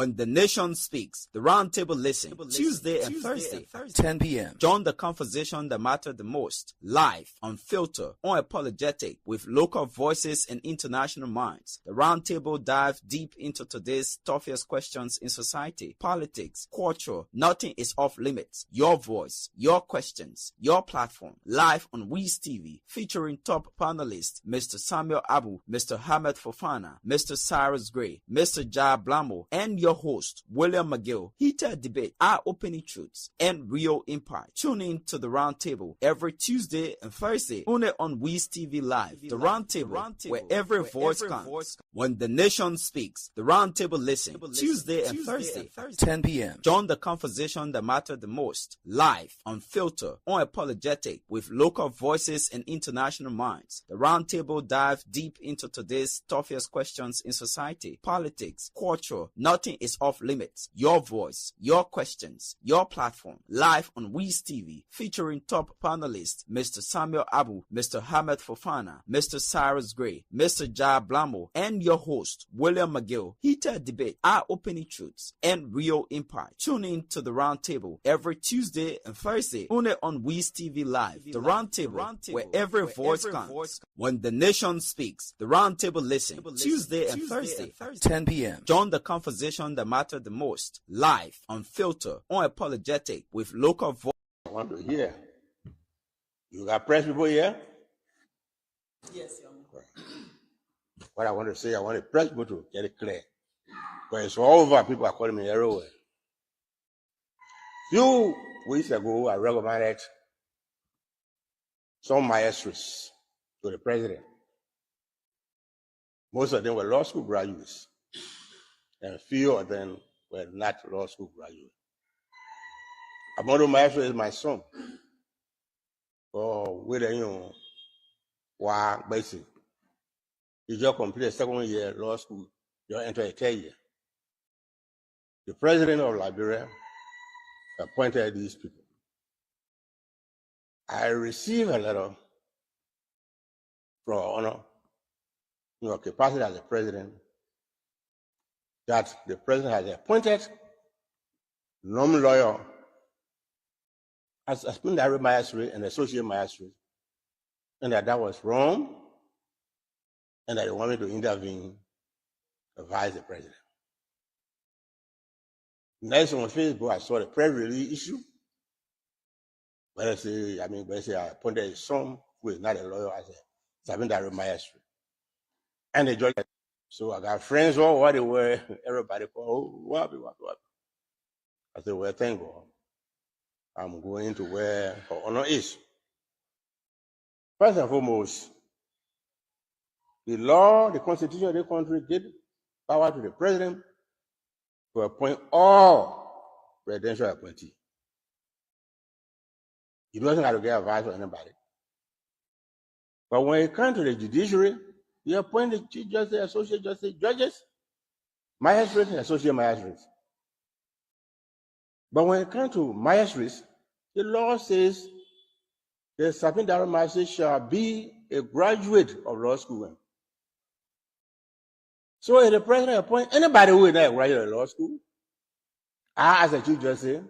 When the nation speaks, the roundtable listen, Tuesday and Thursday, 10 p.m. Join the conversation that matter the most, live, unfiltered, unapologetic, with local voices and international minds. The roundtable dive deep into today's toughest questions in society, politics, culture. Nothing is off limits. Your voice, your questions, your platform. Live on Wiz TV, featuring top panelists, Mr. Samuel Abu, Mr. Hamed Fofana, Mr. Cyrus Gray, Mr. Jai Blamo, and your host, William McGill. Heated debate, eye-opening truths, and real impact. Tune in to the Roundtable every Tuesday and Thursday, only on Wiz TV Live. The Roundtable, where every voice counts. When the nation speaks, the Roundtable listen, Tuesday and Thursday, 10 p.m. Join the conversation that matter the most, live, unfiltered, unapologetic, with local voices and international minds. The Roundtable dive deep into today's toughest questions in society, politics, culture. Nothing is off limits. Your voice, your questions, your platform. Live on Wiz TV, featuring top panelists, Mr. Samuel Abu, Mr. Hamed Fofana, Mr. Cyrus Gray, Mr. Jai Blamo, and your host, William McGill. Heated debate, eye-opening truths, and real impact. Tune in to the Roundtable every Tuesday and Thursday, only on Wiz TV Live. The Roundtable, where every voice counts. When the nation speaks, the Roundtable listen, Tuesday and Thursday, 10 p.m. Join the conversation that matter the most, live, unfiltered, unapologetic, with local voice. I want to hear. You got press people here? Yes, Your Honor. What I want to say, I want the press people to get it clear. But it's all over, people are calling me everywhere. Few weeks ago, I recommended some maestros to the president. Most of them were law school graduates, and few of them were not law school graduates. Among the maestros is my son. Basic. He just completed second year law school, just entered a third year. The president of Liberia appointed these people. I received a letter from Honor, capacity as a president, that the president has appointed non-lawyer as a secondary magistrate and associate magistrate, and that was wrong, and that they wanted to intervene, advise the president. Next on Facebook, I saw the press release issue. But I say I appointed his son, who is not a lawyer, as a secondary magistrate. And the judge. So I got friends all what they were, everybody called, what. I said, well, thank God. I'm going to where her honor is. First and foremost, the law, the constitution of the country gave power to the president to appoint all presidential appointees. He doesn't have to get advice from anybody. But when it comes to the judiciary, you appoint the chief justice, associate justice, judges, magistrates, and associate magistrates. But when it comes to magistrates, the law says the secondary magistrate shall be a graduate of law school. So if the president appoints anybody who is not a graduate of law school, I, as a chief justice,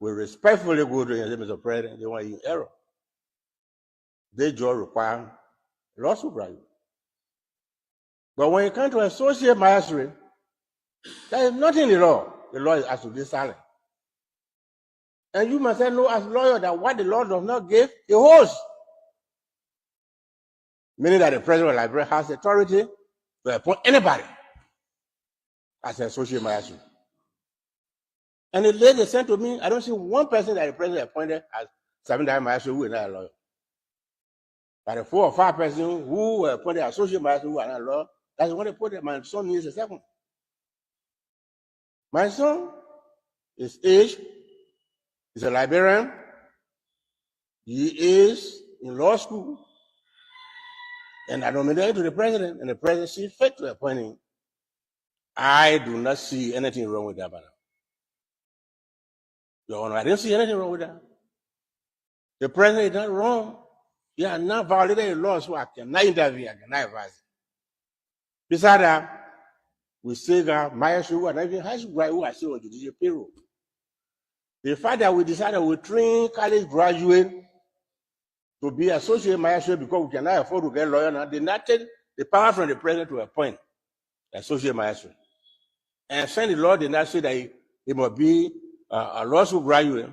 will respectfully go to him and say, Mr. President, they want you in error. They just require law school graduate. But when it comes to associate magistrate, there is nothing in the law. The law is absolutely silent. And you must know as lawyer that what the law does not give, it holds. Meaning that the president of Liberia has authority to appoint anybody as an associate magistrate. And the lady sent to me, I don't see one person that the president appointed as secondary magistrate who is not a lawyer. But the 4 or 5 persons who were appointed as associate magistrate who are not a lawyer, that's what they put it. My son needs a second. My son is aged, he's a Liberian, he is in law school, and I nominated to the president, and the president sees fit to appoint him. I do not see anything wrong with that, madam. Your Honor, I didn't see anything wrong with that. The president is not wrong. He has not violated the law, so I cannot intervene, I cannot advise. Besides that, we still got maestro who are not even high school graduates who are still on judicial payroll. The fact that we decided we train college graduates to be associate maestro because we cannot afford to get lawyer now, they not take the power from the president to appoint associate maestro. And since the law did not say that he must be a law school graduate,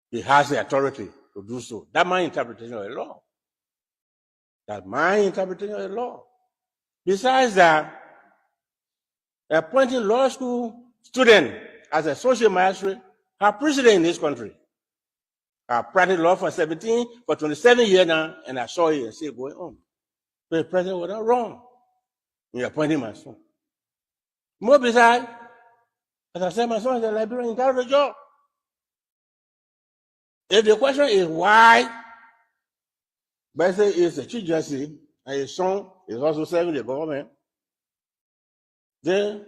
he has the authority to do so. That's my interpretation of the law. That's my interpretation of the law. Besides that, appointing law school students as associate magistrate have precedent in this country. I've practiced law for 27 years now, and I saw it and see it going on. So the president was not wrong in appointing my son. More besides, as I said, my son is a librarian entitled to the job. If the question is why Bessie is a chief justice and his son is also serving the government, then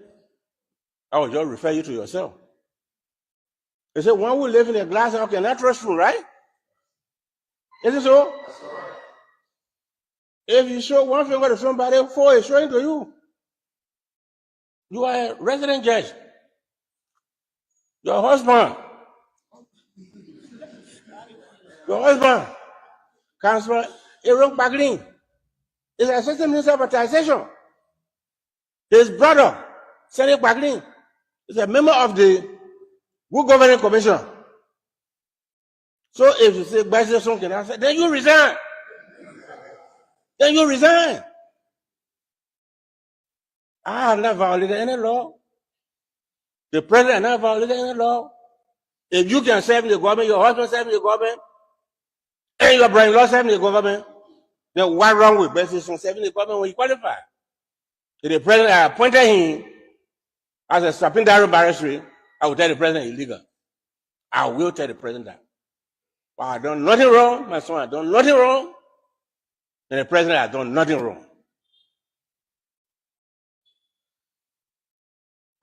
I will just refer you to yourself. They say one who lives in a glass house cannot trust you, right? Is it so? If you show one finger to somebody, four is showing to you. You are a resident judge. Your husband, Councillor Aaron Baglin, is Assistant Minister of Taxation. His brother, Senator Baglin, is a member of the Good Governance Commission. So if you say Bessie something, I say, then you resign. I have not violated any law. The president has not violated any law. If you can serve in the government, your husband serve in the government, and your brother-in-law serve in the government, then what's wrong with Bessie serving in the government when you qualify? If the president appointed him as a supplementary barrister, I will tell the president illegal. I will tell the president that. Well, I done nothing wrong, my son, I done nothing wrong, and the president has done nothing wrong.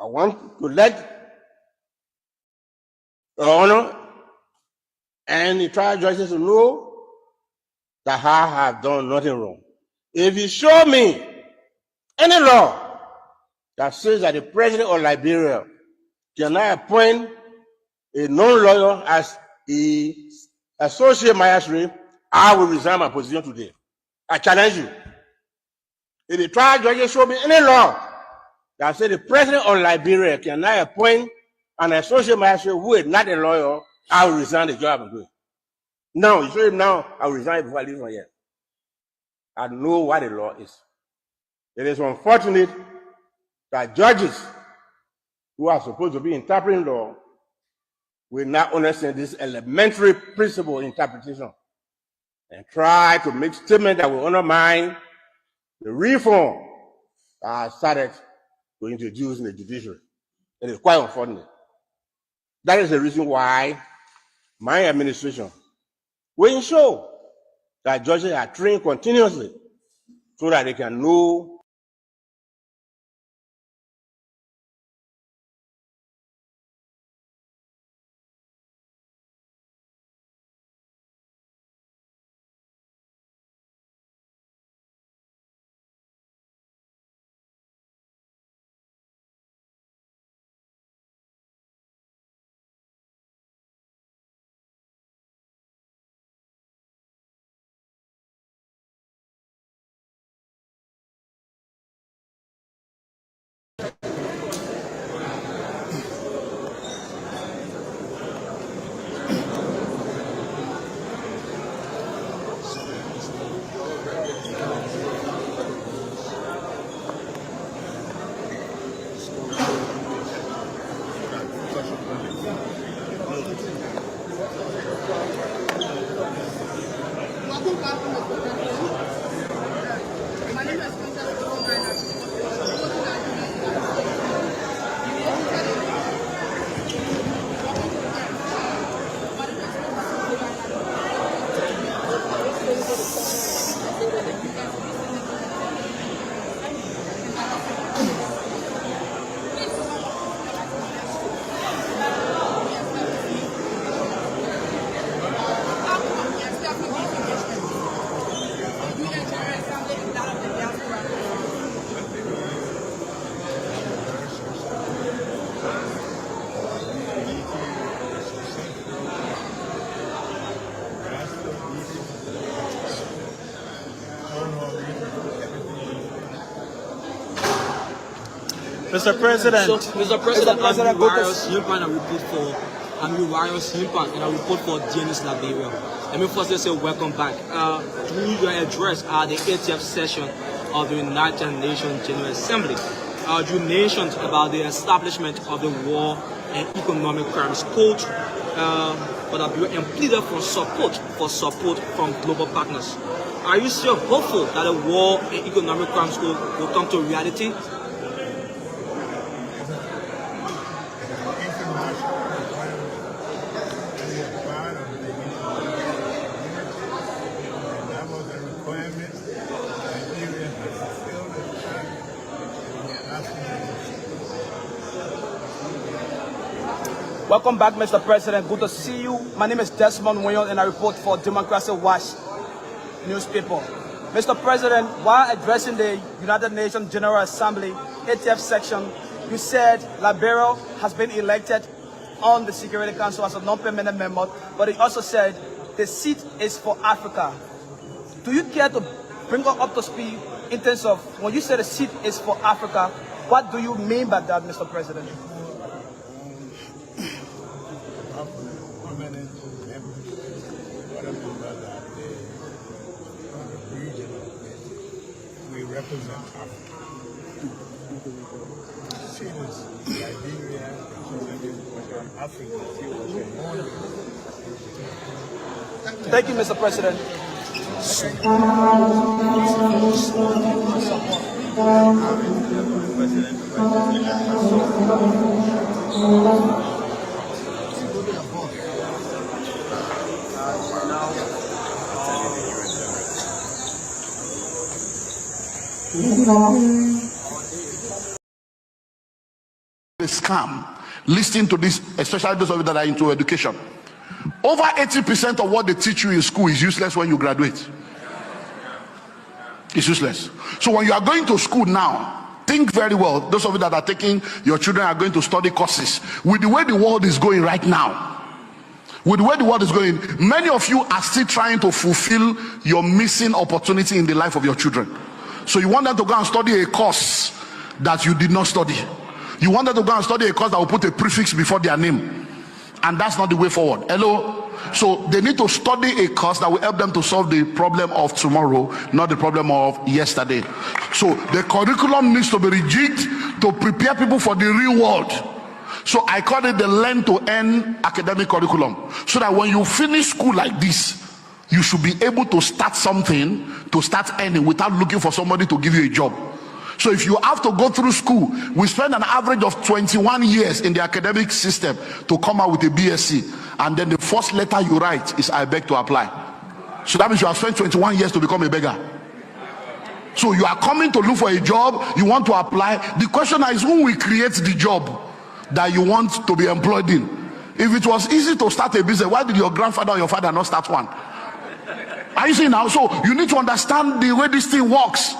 I want to let the honor and the trial judges to know that I have done nothing wrong. If you show me any law that says that the president of Liberia cannot appoint a non-lawyer as the associate magistrate, I will resign my position today. I challenge you. If the trial judges show me any law that says the president of Liberia cannot appoint an associate magistrate who is not a lawyer, I will resign the job I'm doing. Now, you show him now, I will resign before I leave from here. I know what the law is. It is unfortunate that judges who are supposed to be interpreting law will not understand this elementary principle interpretation and try to make statements that will undermine the reform that I started to introduce in the judiciary. It is quite unfortunate. That is the reason why my administration will ensure that judges are trained continuously so that they can know Mr. President. So, Mr. President, I'm Warriors Himpan, and report for Warriors Himpan, and I report for Denis Liberia. Let me first say welcome back. Through your address at the 80th session of the United Nations General Assembly, you mentioned about the establishment of the War and Economic Crimes Code, but and pleaded for support from global partners. Are you still hopeful that the War and Economic Crimes Code will come to reality? Welcome back, Mr. President. Good to see you. My name is Desmond Williams, and I report for Democracy Watch newspaper. Mr. President, while addressing the United Nations General Assembly 80th section, you said Liberia has been elected on the Security Council as a non-permanent member, but you also said the seat is for Africa. Do you care to bring us up to speed in terms of when you say the seat is for Africa, what do you mean by that, Mr. President? We represent Africa. Cities, Liberia, Africa. Thank you, Mr. President. The scam, listening to this, especially those of you that are into education. Over 80% of what they teach you in school is useless when you graduate. It's useless. So when you are going to school now, think very well. Those of you that are taking, your children are going to study courses. With the way the world is going right now, with the way the world is going, many of you are still trying to fulfill your missing opportunity in the life of your children. So you want them to go and study a course that you did not study. You want them to go and study a course that will put a prefix before their name. And that's not the way forward. Hello? So they need to study a course that will help them to solve the problem of tomorrow, not the problem of yesterday. So the curriculum needs to be rejigged to prepare people for the real world. So I call it the learn to earn academic curriculum. So that when you finish school like this, you should be able to start something, to start earning without looking for somebody to give you a job. So if you have to go through school, we spend an average of 21 years in the academic system to come out with a BSc. And then the first letter you write is I beg to apply. So that means you have spent 21 years to become a beggar. So you are coming to look for a job, you want to apply. The question is, who will create the job that you want to be employed in? If it was easy to start a business, why did your grandfather or your father not start one? Are you seeing now? So you need to understand the way this thing works.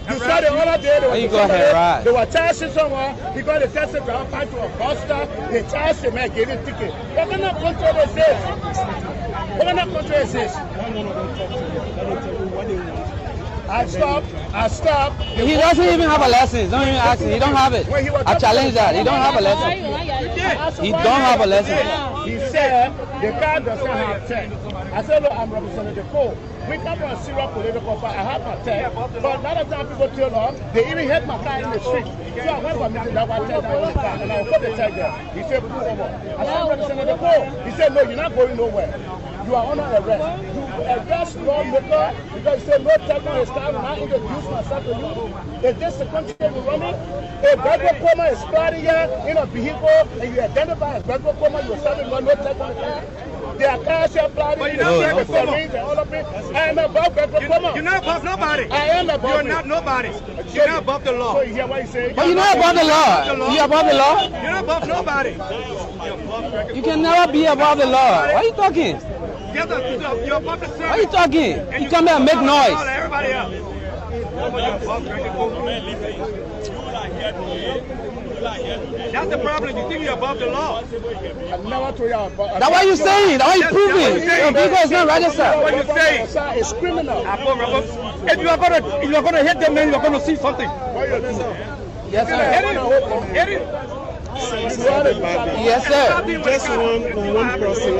You saw the other day, They were charging someone because they tested to apply to a buster. They charged him and gave him a ticket. What kind of control is this? What kind of control is this? I stopped. He doesn't even have a license. Don't even ask him. He don't have it. I challenge that. He don't have a license. He don't have a license. He said the car does not have tech. I said, look, I'm Representative Cole. We come from a serious political fight. I have my tech. But a lot of times people tell us, they even hit my car in the street. So I went for a meeting that was tech down in the car. And I put the tech there. He said, pull over. I said, Representative Cole. He said, no, you're not going nowhere. You are under arrest. You arrest lawmaker because you say no technical style. When I introduce myself to you, is this the country we're running? If Gregor Coma is starting here in a vehicle and you identify as Gregor Coma, you're starting no technical style. There are cars here applauding. I am above Gregor Coma. You're not above nobody. I am above. You're not nobody. You're not above the law. So you hear what he's saying? But you're not above the law. You're above the law? You're not above nobody. You can never be above the law. What are you talking? You You're above the service. Why are you talking? You come here and make noise. Everybody else. That's the problem. You think you're above the law. I never told you about. That's what you saying. That's what you proving. Your vehicle is not registered. What you saying? It's criminal. If you're gonna hit them, then you're gonna see something. Yes, sir. Hit it. Yes, sir. We just want one person,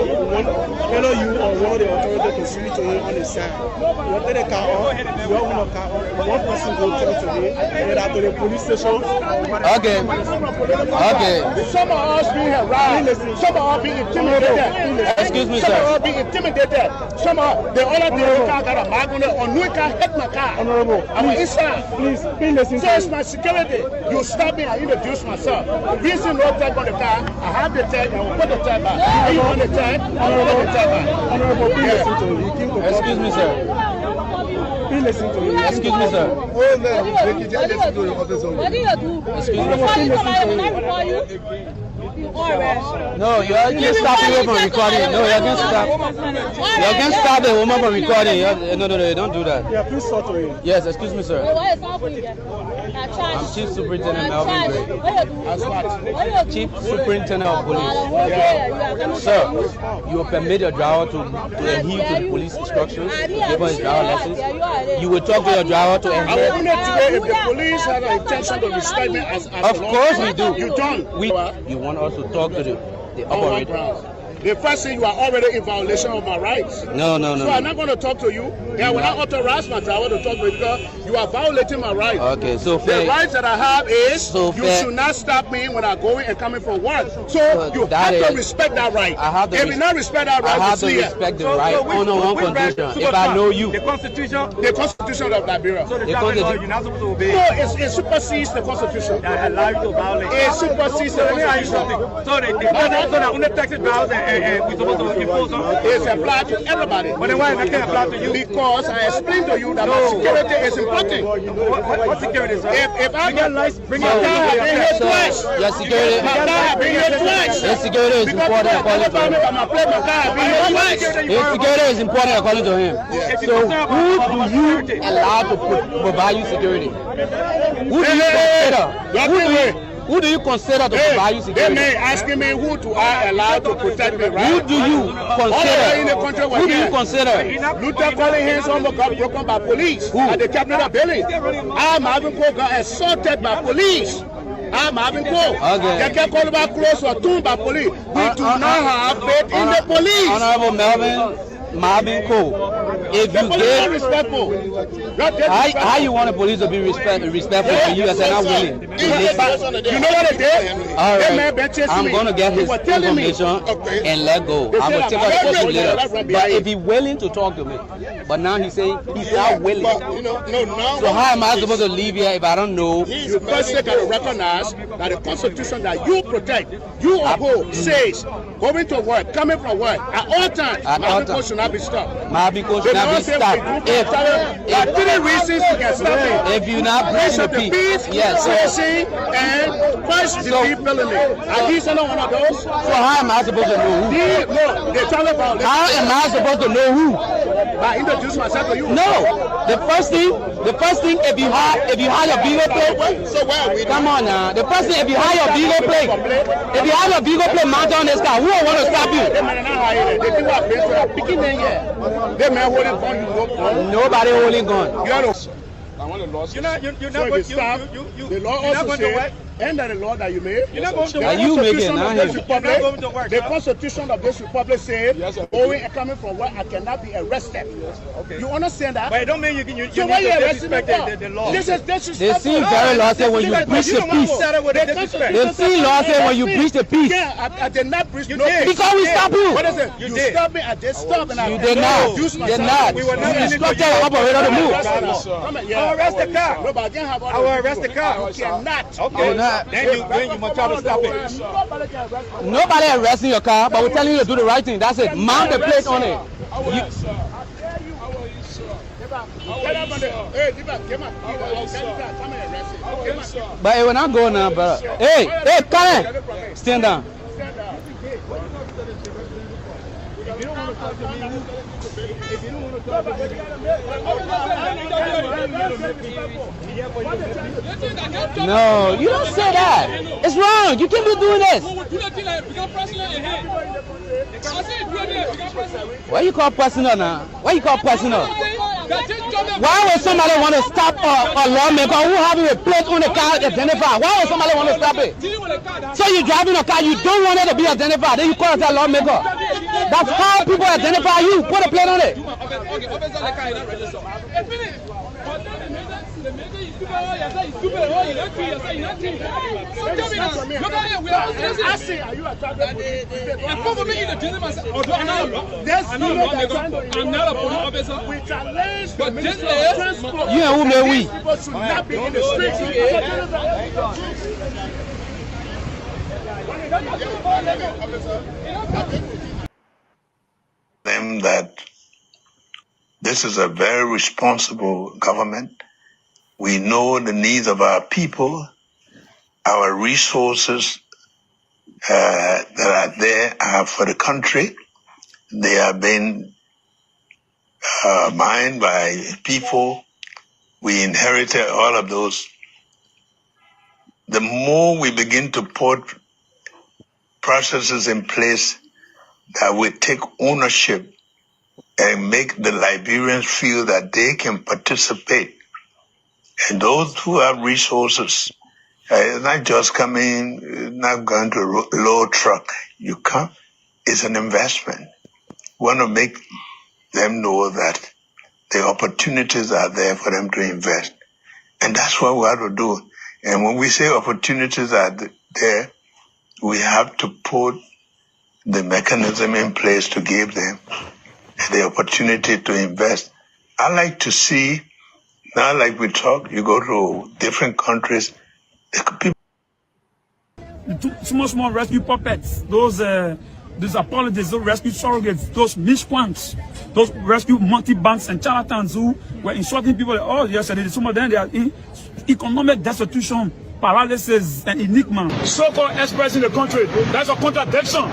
whether you or one of the authorities can speak to him on the side. You want to take the car off, you want the car off, one person go talk to him, and then to the police station. Okay. Okay. Some of us being harassed, some of us being intimidated. Excuse me, Some of sir. us being intimidated. Some of the other day the car got a mag on it, or no car hit my car. Honorable, I was inside. Please listen. So it's my security. You stop me, I introduce myself. Reason no tag on the car, I have the tag, I will put the tag back. Are you on the tag? I will put the tag back. Honorable, please listen to me. Excuse me, sir. Please listen to me. Excuse me, sir. Oh, man, you just listen to the officer. What do you do? Excuse me. When I report you, you arrest. No, you can't stop me from recording. No, you can't stop. You can't stop the woman from recording. No, don't do that. Yeah, please talk to him. Yes, excuse me, sir. What is wrong with you? I'm Chief Superintendent Melvin Gray. What you do? Chief Superintendent of Police. Sir, you permit your driver to adhere to the police instructions given his driver license. You will talk to your driver to I adhere. wouldn't today if the police had an intention to respect me as Of course we do. You don't. You want us to talk to the On what operator. grounds? The first thing, you are already in violation of my rights. No. So I'm not going to talk to you. Yeah, when I authorize my driver to talk to you because you are violating my rights. Okay, so The fair. rights that I have is So you fair. should not stop me when I'm going and coming from work. So you that have to is- respect that right. I have to If you not respect that right, I have to you see it. respect the right under one condition. If I know you. The Constitution. The Constitution of Liberia. So the The traffic law, Constitution- you're not supposed to obey. No, it supersedes the Constitution. That allow you to violate. It supersedes the So let me ask you Constitution. something. So that only taxi drivers and we're supposed to impose on. It's applied to everybody. But then why is that can't apply to you? Because I explained to you that my security is important. What security, sir? If I got license, bring your So, car, I've been here so twice. your security, My car, I've been here twice. your security is Because important according if I to him. my plate, my car, I've been here twice. His security is important according to him. So who do you allow to provide you security? Who do you consider? Who do you consider to provide you They security? may asking me who do I allow to protect me, right? Who do you All in the country consider? were Who do you here. consider? Luther Collins hands almost got broken by police at the Capitol building. I'm having got assaulted by police. I'm having Okay. They can call about close or tomb by police. We do not have faith in the police. Honorable Marvin Cole, if The you police are get respectful. how you want the police to be respectful and you guys are not willing to listen? You know what they did? All That man right, been chasing I'm me. gonna get He his was telling me. information and let go. I'm gonna take a question later. But if he's willing to talk to me, but now he's saying he's not willing. So how am I supposed to leave here if I don't know? You first got to recognize that the Constitution that you protect, you uphold, says going to work, coming from work, at all times, At all times. should not be stopped. Marvin Cole The should not law be says stopped. there are three reasons you can stop it. If you're not Breach breaching of the the peace, peace, yes. treason, and first degree felony. Are these not one of those? So how am I supposed to know who? No, they tell about How am I supposed to know who? I introduce myself to you. No. The first thing, if you have your vehicle plate, So where are we? come on now. The first thing, if you have your vehicle plate, if you have your vehicle plate mounted on this car, who will want to stop you? They man not hire it. They people are paying for that. Picking them here. They man holding on you go. Nobody holding gun. You know. You're not So going if you stop, the law you're not also going to work. says, and that the law that you made, You're not going to the Are you making Constitution it, of not this him? Republic, You're not going to work, the sir. Constitution of this Republic says, going and coming from work, I cannot be arrested. Okay. You understand that? But it don't mean you so need why you to arresting me disrespect for? the law. This is They seem very law say when you breach the peace. They see law say when you breach the peace. Yeah, I did not breach You no did. peace. Because we stop you. What is it? You You did. stopped me at this stop and I You did not. introduced You did myself. not. We were not You listening to instructed you. the operator to move. I'll arrest the car. No, but I can't have all I will the arrest the people. car. You cannot. Okay. not. Then you must try to stop it. Nobody can arrest me. Nobody arresting your car, but we're telling you to do the right thing. That's it. Mount the plate on it. You, Get up on the. Hey, Diva, get my key. I'll get you that. Come and arrest it. Get my key. but it will not go now, brother. Hey, Karen, stand down. Stand down. If you don't want No, you don't say that. It's wrong. You can't be doing this. Why you call personal now? Why you call personal? Why would somebody want to stop a lawmaker who having a plate on the car identified? Why would somebody want to stop it? So you're driving a car, you don't want it to be identified, then you call it a lawmaker. That's how people identify you. Put a plate on it. You and who may we? Them that this is a very responsible government. We know the needs of our people, our resources that are there are for the country. They are being mined by people. We inherited all of those. The more we begin to put processes in place that will take ownership and make the Liberians feel that they can participate. And those who have resources, not just coming, not going to load truck. You come, it's an investment. We want to make them know that the opportunities are there for them to invest. And that's what we have to do. And when we say opportunities are there, we have to put the mechanism in place to give them the opportunity to invest. I like to see, now like we talk, you go to different countries, small rescue puppets, those apologists, those rescue surrogates, those miscreants, those rescue multi-banks and charlatans who were insulting people. Oh, yes, and some of them, they are in economic destitution, paralysis, and enigma. So-called experts in the country, that's a contradiction.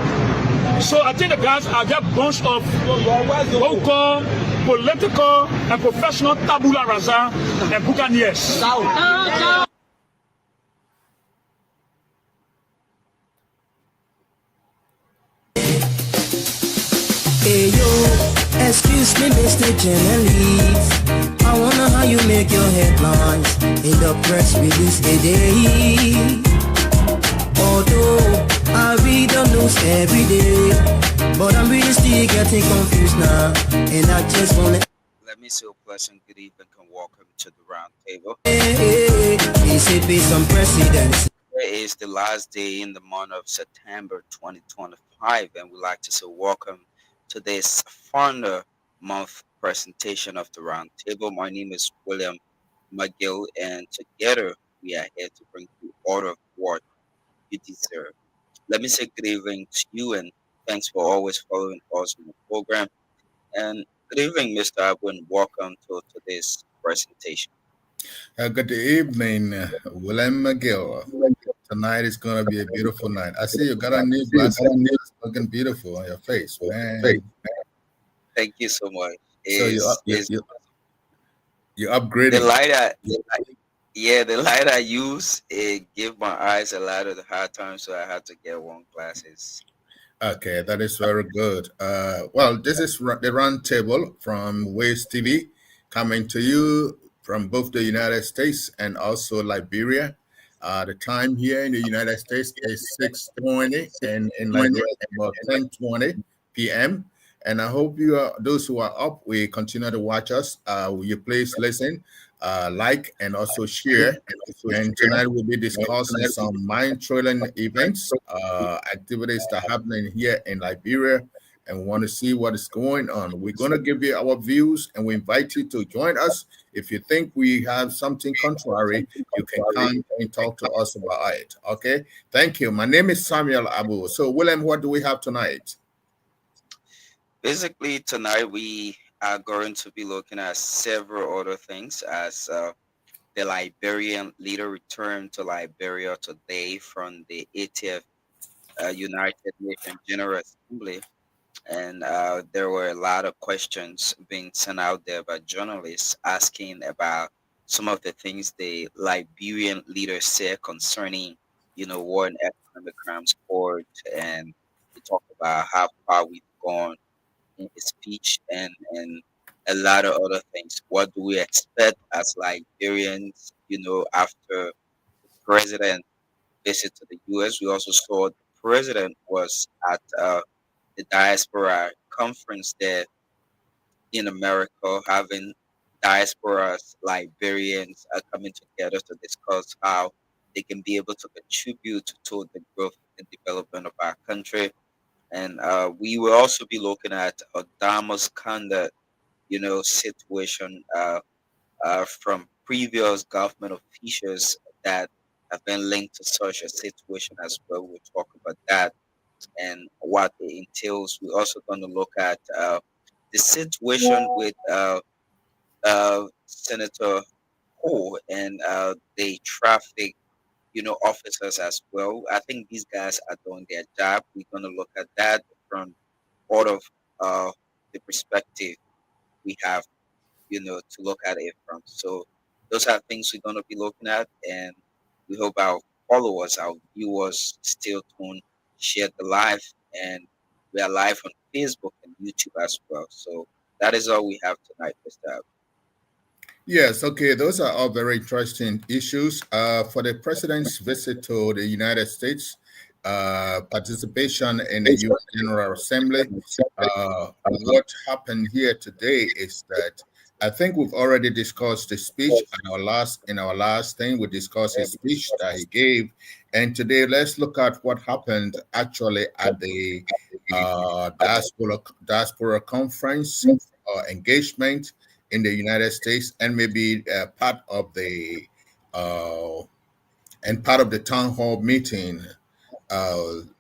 So I think the guys are just a bunch of what we call political and professional tabula rasa and buccaneers. Hey yo, excuse me, Mr. Journalist. I wonder how you make your headlines in the press release today. Although I read the news every day, but I'm really still getting confused now, and I just wanna. Let me say a pleasant good evening and welcome to the round table. Some presidents. Today is the last day in the month of September 2025, and we'd like to say welcome to this Founder Month presentation of the round table. My name is William McGill, and together we are here to bring you all of what you deserve. Let me say good evening to you, and thanks for always following us on the program. And good evening, Mr. Abu, and welcome to today's presentation. Good evening, William McGill. Tonight is going to be a beautiful night. I see you got a new glasses. Looking beautiful on your face, man. Thank you so much. You upgraded. The light I use, it gave my eyes a lot of the hard time, so I had to get one glasses. Okay, that is very good. Well, this is the round table from Waves TV, coming to you from both the United States and also Liberia. The time here in the United States is 6:20 and in Liberia about 10:20 p.m. And I hope those who are up, we continue to watch us. Will you please listen, like, and also share? And tonight we'll be discussing some mind-trailing events, activities that are happening here in Liberia, and we want to see what is going on. We're going to give you our views, and we invite you to join us. If you think we have something contrary, you can come and talk to us about it. Okay? Thank you. My name is Samuel Abu. So, William, what do we have tonight? Basically, tonight we are going to be looking at several other things as the Liberian leader returned to Liberia today from the 80th United Nations General Assembly. and there were a lot of questions being sent out there by journalists asking about some of the things the Liberian leaders said concerning, war and economic crimes court, and he talked about how far we've gone in his speech, and a lot of other things. What do we expect as Liberians, after the president visit to the U.S.? We also saw the president was at the diaspora conference there in America, having diasporas, Liberians are coming together to discuss how they can be able to contribute to the growth and development of our country. And we will also be looking at Adama's conduct, situation from previous government officials that have been linked to such a situation as well. We'll talk about that and what it entails. We're also going to look at the situation with Senator Ho and the traffic, officers as well. I think these guys are doing their job. We're going to look at that from all of the perspective we have, to look at it from. So those are things we're going to be looking at, and we hope our followers, our viewers, still tuned, share the live, and we are live on Facebook and YouTube as well. So that is all we have tonight, Mr. Abby. Yes, okay, those are all very interesting issues. For the president's visit to the United States, participation in the U.S. General Assembly, what happened here today is that I think we've already discussed the speech in our last thing. We discussed his speech that he gave, and today let's look at what happened actually at the diaspora conference engagement in the United States, and maybe part of the town hall meeting.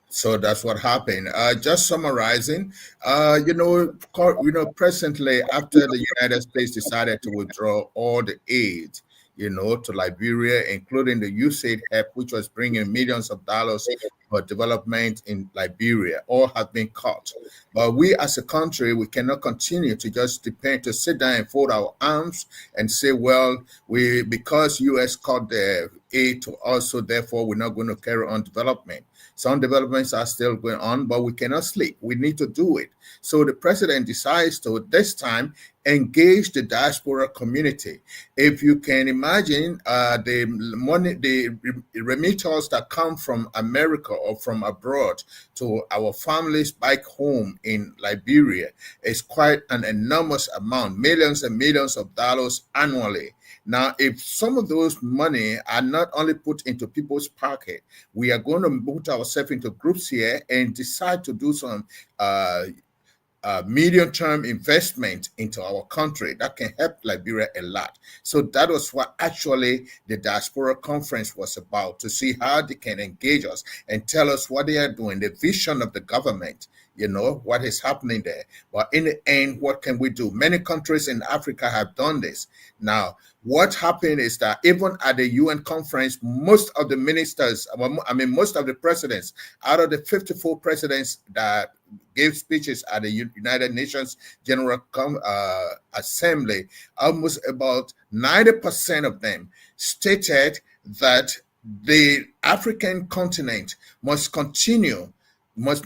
So that's what happened. Just summarizing, presently after the United States decided to withdraw all the aid, to Liberia, including the USAID help, which was bringing millions of dollars for development in Liberia, all have been cut. But we as a country, we cannot continue to just depend to sit down and fold our arms and say, well, because US cut the aid to us, so therefore we're not going to carry on development. Some developments are still going on, but we cannot sleep. We need to do it. So the president decides to, this time, engage the diaspora community. If you can imagine, the money, the remittals that come from America or from abroad to our families back home in Liberia is quite an enormous amount, millions and millions of dollars annually. Now, if some of those money are not only put into people's pocket, we are going to put ourselves into groups here and decide to do some medium-term investment into our country that can help Liberia a lot. So that was what actually the Diaspora Conference was about, to see how they can engage us and tell us what they are doing, the vision of the government, what is happening there. But in the end, what can we do? Many countries in Africa have done this. Now, what happened is that even at the UN conference, most of the ministers, most of the presidents, out of the 54 presidents that gave speeches at the United Nations General Assembly, almost about 90% of them stated that the African continent must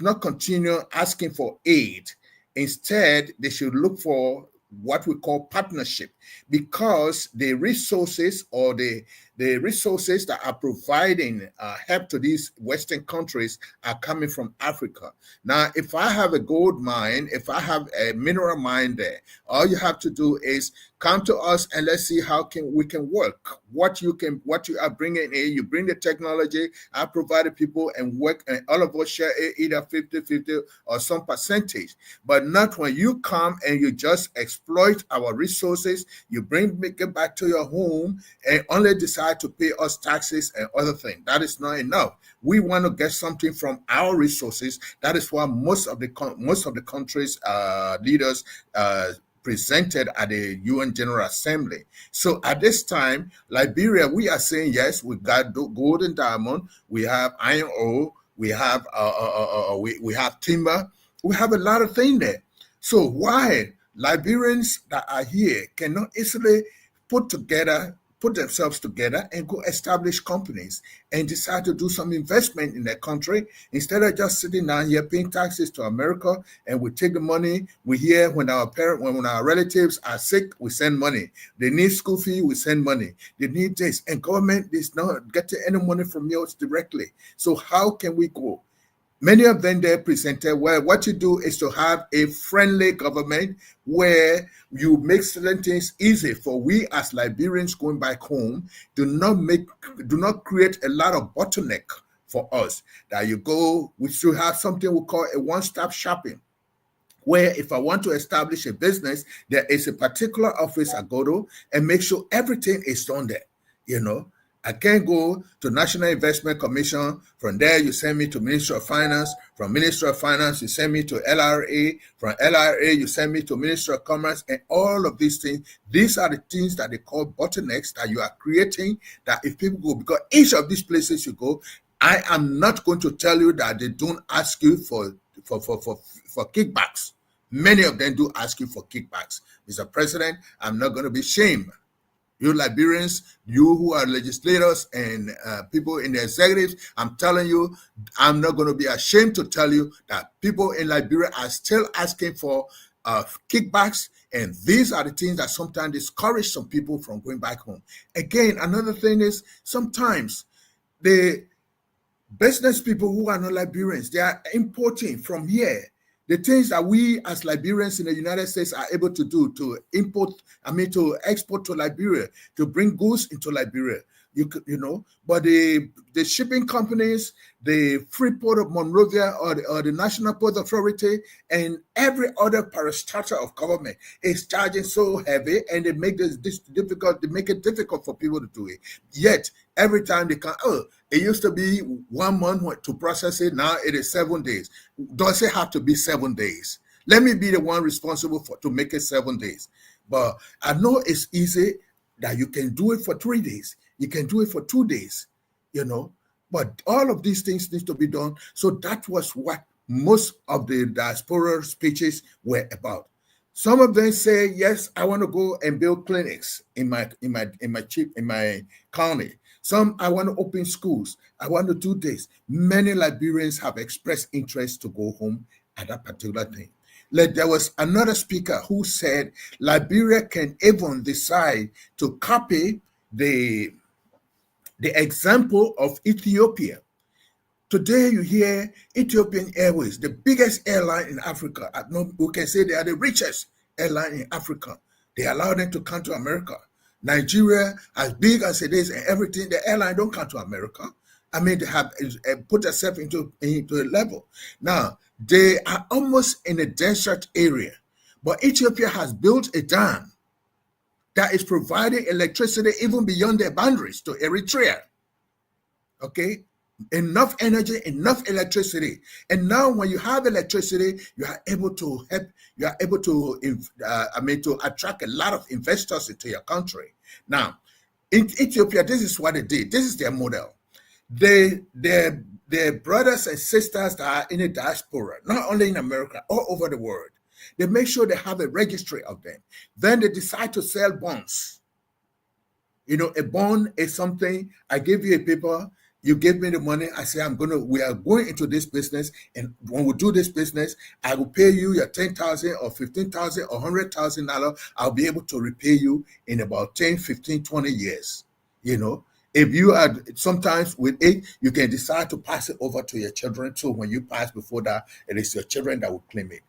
not continue asking for aid. Instead, they should look for what we call partnership, because the resources or the resources that are providing help to these Western countries are coming from Africa. Now, if I have a gold mine, if I have a mineral mine there, all you have to do is come to us and let's see how we can work. What you are bringing in, you bring the technology, I provide the people and work, and all of us share either 50-50 or some percentage. But not when you come and you just exploit our resources, you make it back to your home and only decide to pay us taxes and other things. That is not enough. We want to get something from our resources. That is why most of the countries' leaders presented at the UN General Assembly. So at this time, Liberia, we are saying, yes, we got gold and diamond, we have iron ore, we have timber, We have a lot of things there. So why Liberians that are here cannot easily put themselves together and go establish companies and decide to do some investment in their country instead of just sitting down here paying taxes to America, and we take the money. We hear when our relatives are sick, we send money. They need school fee, we send money. They need this, and government is not getting any money from yours directly. So how can we go? Many of them they presented where what you do is to have a friendly government where you make certain things easy for we as Liberians going back home. Do not create a lot of bottleneck for us. That we should have something we call a one-stop shopping, where if I want to establish a business, there is a particular office I go to and make sure everything is done there, I can't go to National Investment Commission. From there, you send me to Ministry of Finance. From Ministry of Finance, you send me to LRA. From LRA, you send me to Ministry of Commerce. And all of these things, these are the things that they call bottlenecks that you are creating, that if people go, because each of these places you go, I am not going to tell you that they don't ask you for kickbacks. Many of them do ask you for kickbacks. Mr. President, I'm not going to be ashamed. You Liberians, you who are legislators and people in the executives, I'm telling you, I'm not going to be ashamed to tell you that people in Liberia are still asking for kickbacks, and these are the things that sometimes discourage some people from going back home. Again, another thing is sometimes the business people who are not Liberians, they are importing from here the things that we as Liberians in the United States are able to do to export to Liberia, to bring goods into Liberia. But the shipping companies, the Freeport of Monrovia or the National Port Authority and every other parastatal of government is charging so heavy, and they make this difficult. They make it difficult for people to do it. Yet every time they can, it used to be 1 month to process it. Now it is 7 days. Does it have to be 7 days? Let me be the one responsible to make it 7 days. But I know it's easy that you can do it for 3 days. You can do it for 2 days, But all of these things need to be done. So that was what most of the diaspora speeches were about. Some of them say, yes, I want to go and build clinics in my county. Some, I want to open schools. I want to do this. Many Liberians have expressed interest to go home at that particular thing. There was another speaker who said Liberia can even decide to copy the example of Ethiopia. Today you hear Ethiopian Airways, the biggest airline in Africa. We can say they are the richest airline in Africa. They allow them to come to America. Nigeria, as big as it is and everything, the airline don't come to America. They have put themselves into a level. Now, they are almost in a desert area, but Ethiopia has built a dam that is providing electricity even beyond their boundaries to Eritrea. Okay? Enough energy, enough electricity. And now when you have electricity, you are able to to attract a lot of investors into your country. Now, in Ethiopia, this is what they did. This is their model. Their brothers and sisters that are in the diaspora, not only in America, all over the world, they make sure they have a registry of them. Then they decide to sell bonds. A bond is something, I give you a paper, you give me the money, I say, we are going into this business, and when we do this business, I will pay you your $10,000 or $15,000 or $100,000. I'll be able to repay you in about 10, 15, 20 years. If you are sometimes with it, you can decide to pass it over to your children. So when you pass before that, it is your children that will claim it.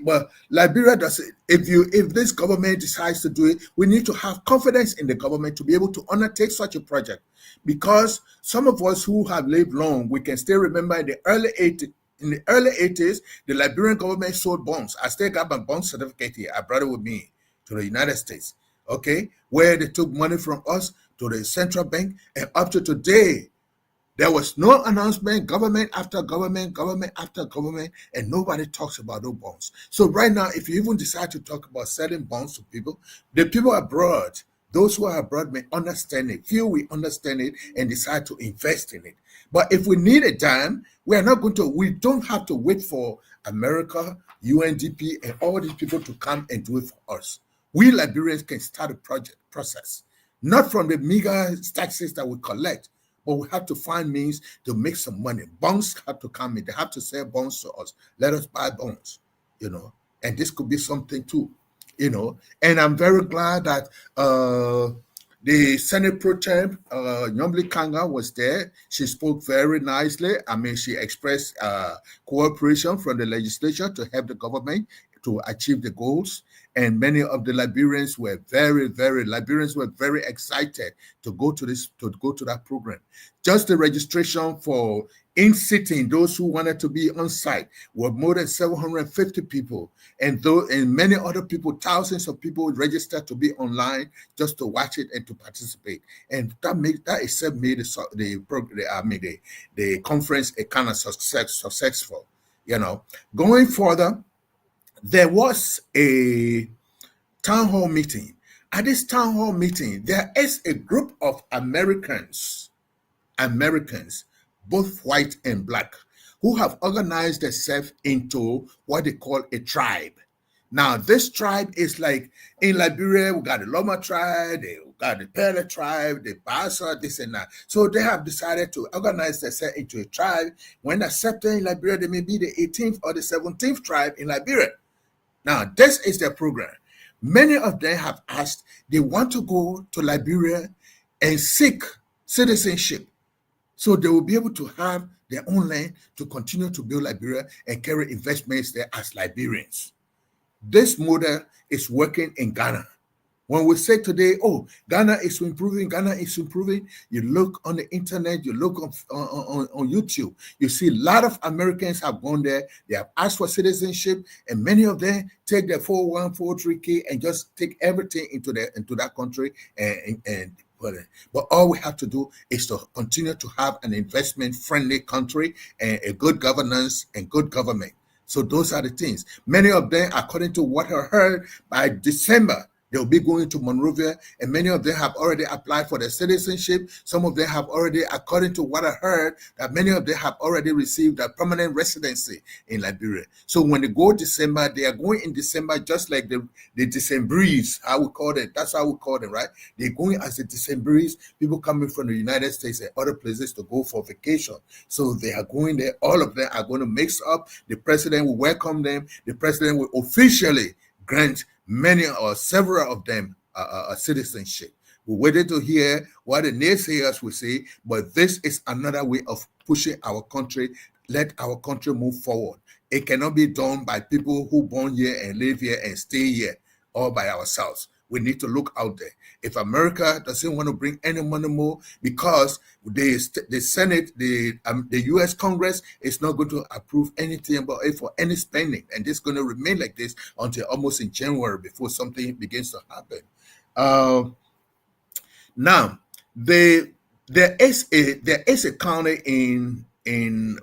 But Liberia does it. If this government decides to do it, we need to have confidence in the government to be able to undertake such a project. Because some of us who have lived long, we can still remember in the early 80s, the Liberian government sold bonds. I still got my bond certificate here. I brought it with me to the United States. Okay, where they took money from us to the central bank, and up to today, there was no announcement, government after government, government after government, and nobody talks about those bonds. So right now, if you even decide to talk about selling bonds to people, the people abroad, those who are abroad may understand it, feel we understand it, and decide to invest in it. But if we need a dime, we don't have to wait for America, UNDP, and all these people to come and do it for us. We Liberians can start a process, not from the meager taxes that we collect, but we have to find means to make some money. Bonds have to come in. They have to sell bonds to us. Let us buy bonds, and this could be something too, And I'm very glad that the Senate Pro Tem, Nyomli Kanga, was there. She spoke very nicely. I mean, she expressed cooperation from the legislature to help the government to achieve the goals. And many of the Liberians were very excited to go to that program. Just the registration for in-sitting, those who wanted to be on site, were more than 750 people. And many other people, thousands of people registered to be online just to watch it and to participate. And that itself made the conference a kind of successful. Going further, there was a town hall meeting. At this town hall meeting, there is a group of Americans, both white and black, who have organized themselves into what they call a tribe. Now, this tribe is like in Liberia, we got the Loma tribe, we got the Pele tribe, the Bassa, this and that. So they have decided to organize themselves into a tribe. When accepted in Liberia, they may be the 18th or the 17th tribe in Liberia. Now, this is their program. Many of them have asked, they want to go to Liberia and seek citizenship. So they will be able to have their own land to continue to build Liberia and carry investments there as Liberians. This model is working in Ghana. When we say today, Ghana is improving, you look on the internet, you look on YouTube, you see a lot of Americans have gone there, they have asked for citizenship, and many of them take their 401(k) and just take everything into that country but all we have to do is to continue to have an investment-friendly country and a good governance and good government. So those are the things. Many of them, according to what I heard, by December, they'll be going to Monrovia, and many of them have already applied for their citizenship. Some of them have already, according to what I heard, that many of them have already received a permanent residency in Liberia. So when they go December, they are going in December just like the Decembrists, how we call it. That's how we call them, right? They're going as the Decembrists, people coming from the United States and other places to go for vacation. So they are going there. All of them are going to mix up. The president will welcome them. The president will officially grant many or several of them a citizenship. We're waiting to hear what the naysayers will say, but this is another way of pushing our country, let our country move forward. It cannot be done by people who born here and live here and stay here all by ourselves. We need to look out there. If America doesn't want to bring any money more, because the Senate, the U.S. Congress is not going to approve anything about it for any spending, and it's going to remain like this until almost in January before something begins to happen. Now, there is a county in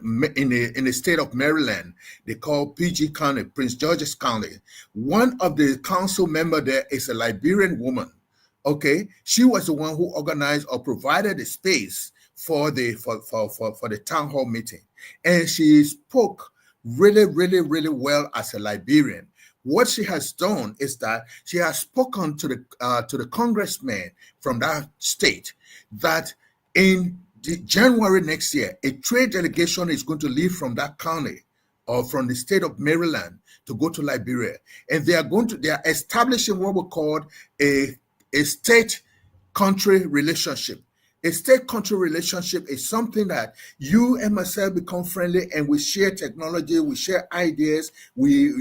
the state of Maryland, they call PG County, Prince George's County. One of the council members there is a Liberian woman. Okay, she was the one who organized or provided the space for the town hall meeting, and she spoke really well as a Liberian. What she has done is that she has spoken to the congressman from that state that in January next year, a trade delegation is going to leave from that county or from the state of Maryland to go to Liberia, and they are establishing what we call a state-country relationship. A state-country relationship is something that you and myself become friendly, and we share technology, we share ideas, we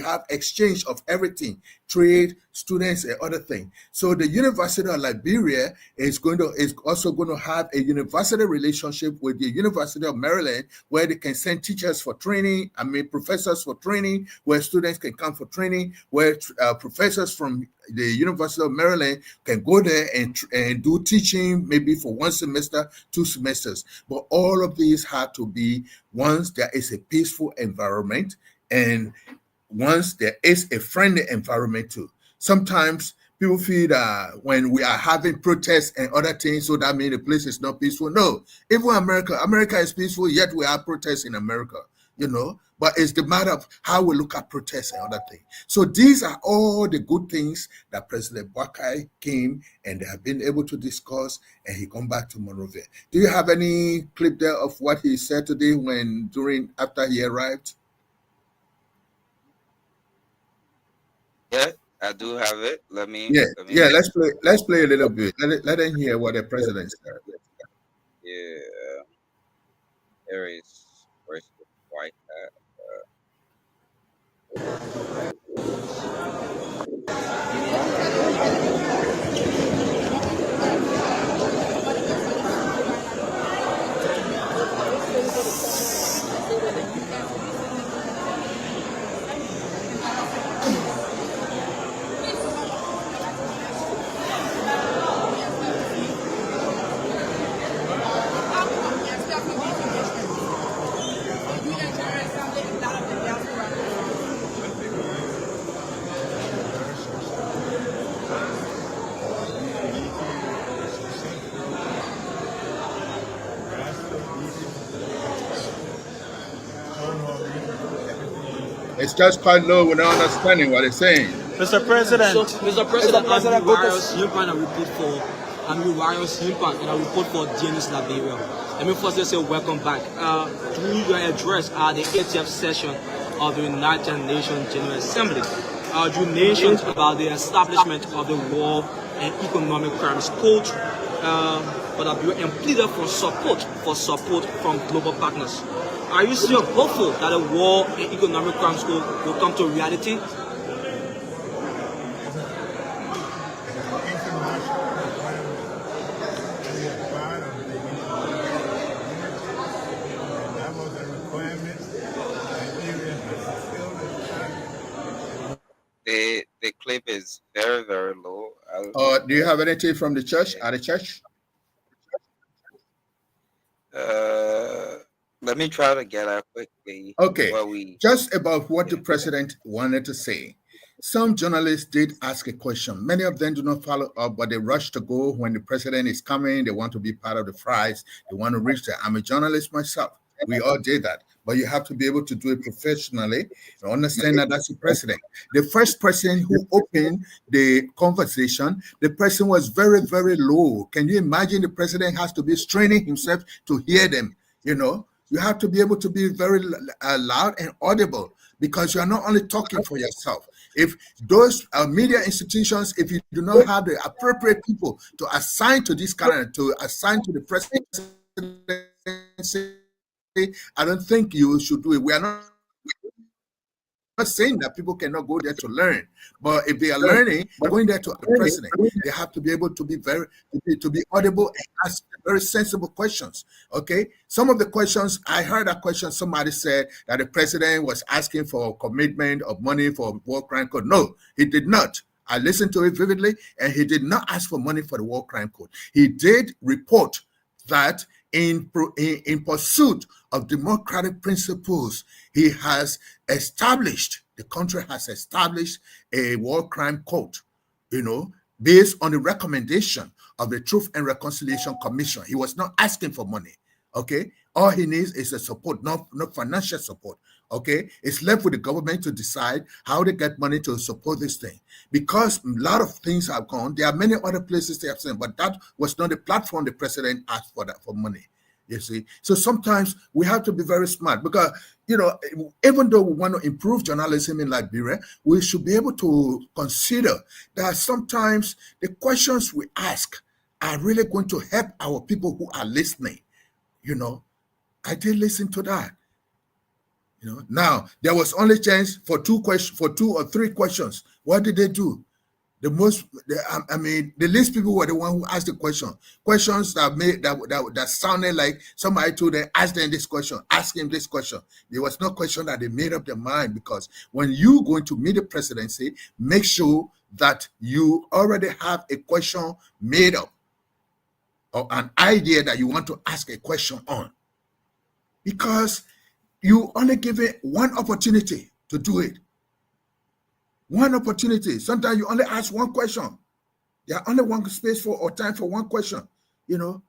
have exchange of everything, trade, students, and other things. So the University of Liberia is also going to have a university relationship with the University of Maryland, where they can send teachers for training, professors for training, where students can come for training, where professors from the University of Maryland can go there and do teaching, maybe for 1 semester, 2 semesters. But all of these have to be once there is a peaceful environment and once there is a friendly environment too. Sometimes people feel that when we are having protests and other things, so that means the place is not peaceful. No, even America is peaceful, yet we have protests in America. you know, but it's the matter of how we look at protests and other things. So these are all the good things that President Boakai came and they have been able to discuss, and he come back to Monrovia. Do you have any clip there of what he said today after he arrived? Yeah, I do have it. Let me Let's play a little bit. Let them hear what the president said. Yeah. There is where's the white It's just quite low. We're not understanding what he's saying. Mr. President. So, Mr. President, I'm Warriors Himpan, and I report for DNS Liberia. Let me first say welcome back. Through your address at the 80th session of the United Nations General Assembly, you mentioned about the establishment of the War and Economic Crimes Code, and pleaded for support from global partners. Are you still hopeful that a War and Economic Crimes Code will come to reality? The clip is very, very low. Do you have anything from the church? At the church? Let me try to get out quickly. Okay. Just about what the president wanted to say. Some journalists did ask a question. Many of them do not follow up, but they rush to go when the president is coming. They want to be part of the fries. They want to reach there. I'm a journalist myself. We all did that. But you have to be able to do it professionally and understand that that's the president. The first person who opened the conversation, the person was very, very low. Can you imagine the president has to be straining himself to hear them? You know, you have to be able to be very loud and audible, because you are not only talking for yourself. If those media institutions, if you do not have the appropriate people to assign to this kind to assign to the presidency, I don't think you should do it. We are not saying that people cannot go there to learn, but if they are learning, going there to the president, they have to be able to be to be audible and ask very sensible questions. Okay, some of the questions, I heard a question. Somebody said that the president was asking for a commitment of money for war crime code. No, he did not. I listened to it vividly, and he did not ask for money for the war crime code. He did report that in pursuit of democratic principles, he has established, the country has established a war crime code, you know, based on the recommendation of the Truth and Reconciliation Commission. He was not asking for money, okay? All he needs is a support, not financial support, okay? It's left with the government to decide how they get money to support this thing. Because a lot of things have gone, there are many other places they have sent, but that was not the platform the president asked for that for money. You see, so sometimes we have to be very smart, because, you know, even though we want to improve journalism in Liberia, we should be able to consider that sometimes the questions we ask are really going to help our people who are listening. You know, I did listen to that. You know, now there was only chance for 2 or 3 questions. What did they do? The least people were the one who asked the question. Questions that sounded like somebody told them, ask them this question, ask him this question. There was no question that they made up their mind, because when you going to meet the presidency, make sure that you already have a question made up, or an idea that you want to ask a question on, because you only give it one opportunity to do it. One opportunity. Sometimes you only ask one question. There are only one space for or time for one question, you know.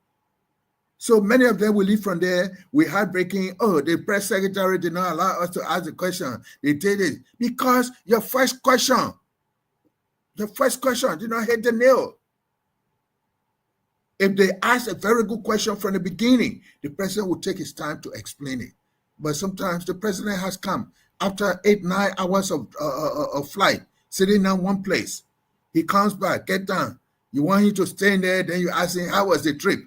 So many of them will leave from there. We had breaking. Oh, the press secretary did not allow us to ask the question. They did it because your first question did not hit the nail. If they ask a very good question from the beginning, the president will take his time to explain it. But sometimes the president has come after 8-9 hours of flight, sitting in one place. He comes back, get down. You want him to stay in there, then you ask him, how was the trip?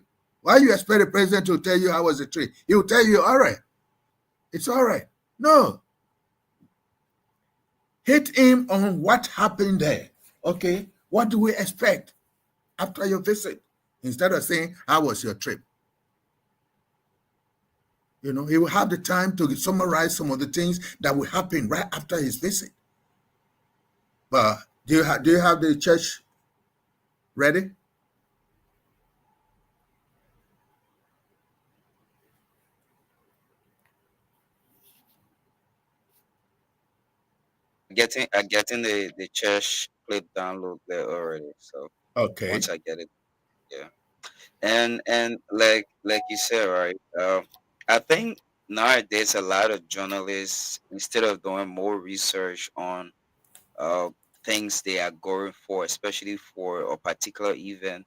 Why you expect the president to tell you how was the trip? He will tell you, all right, it's all right. No. Hit him on what happened there. Okay, what do we expect after your visit? Instead of saying, how was your trip? You know, he will have the time to summarize some of the things that will happen right after his visit. But do you have the church ready? Getting the church clip download there already. So okay, once I get it, yeah. And like you said, right? I think nowadays a lot of journalists, instead of doing more research on things they are going for, especially for a particular event,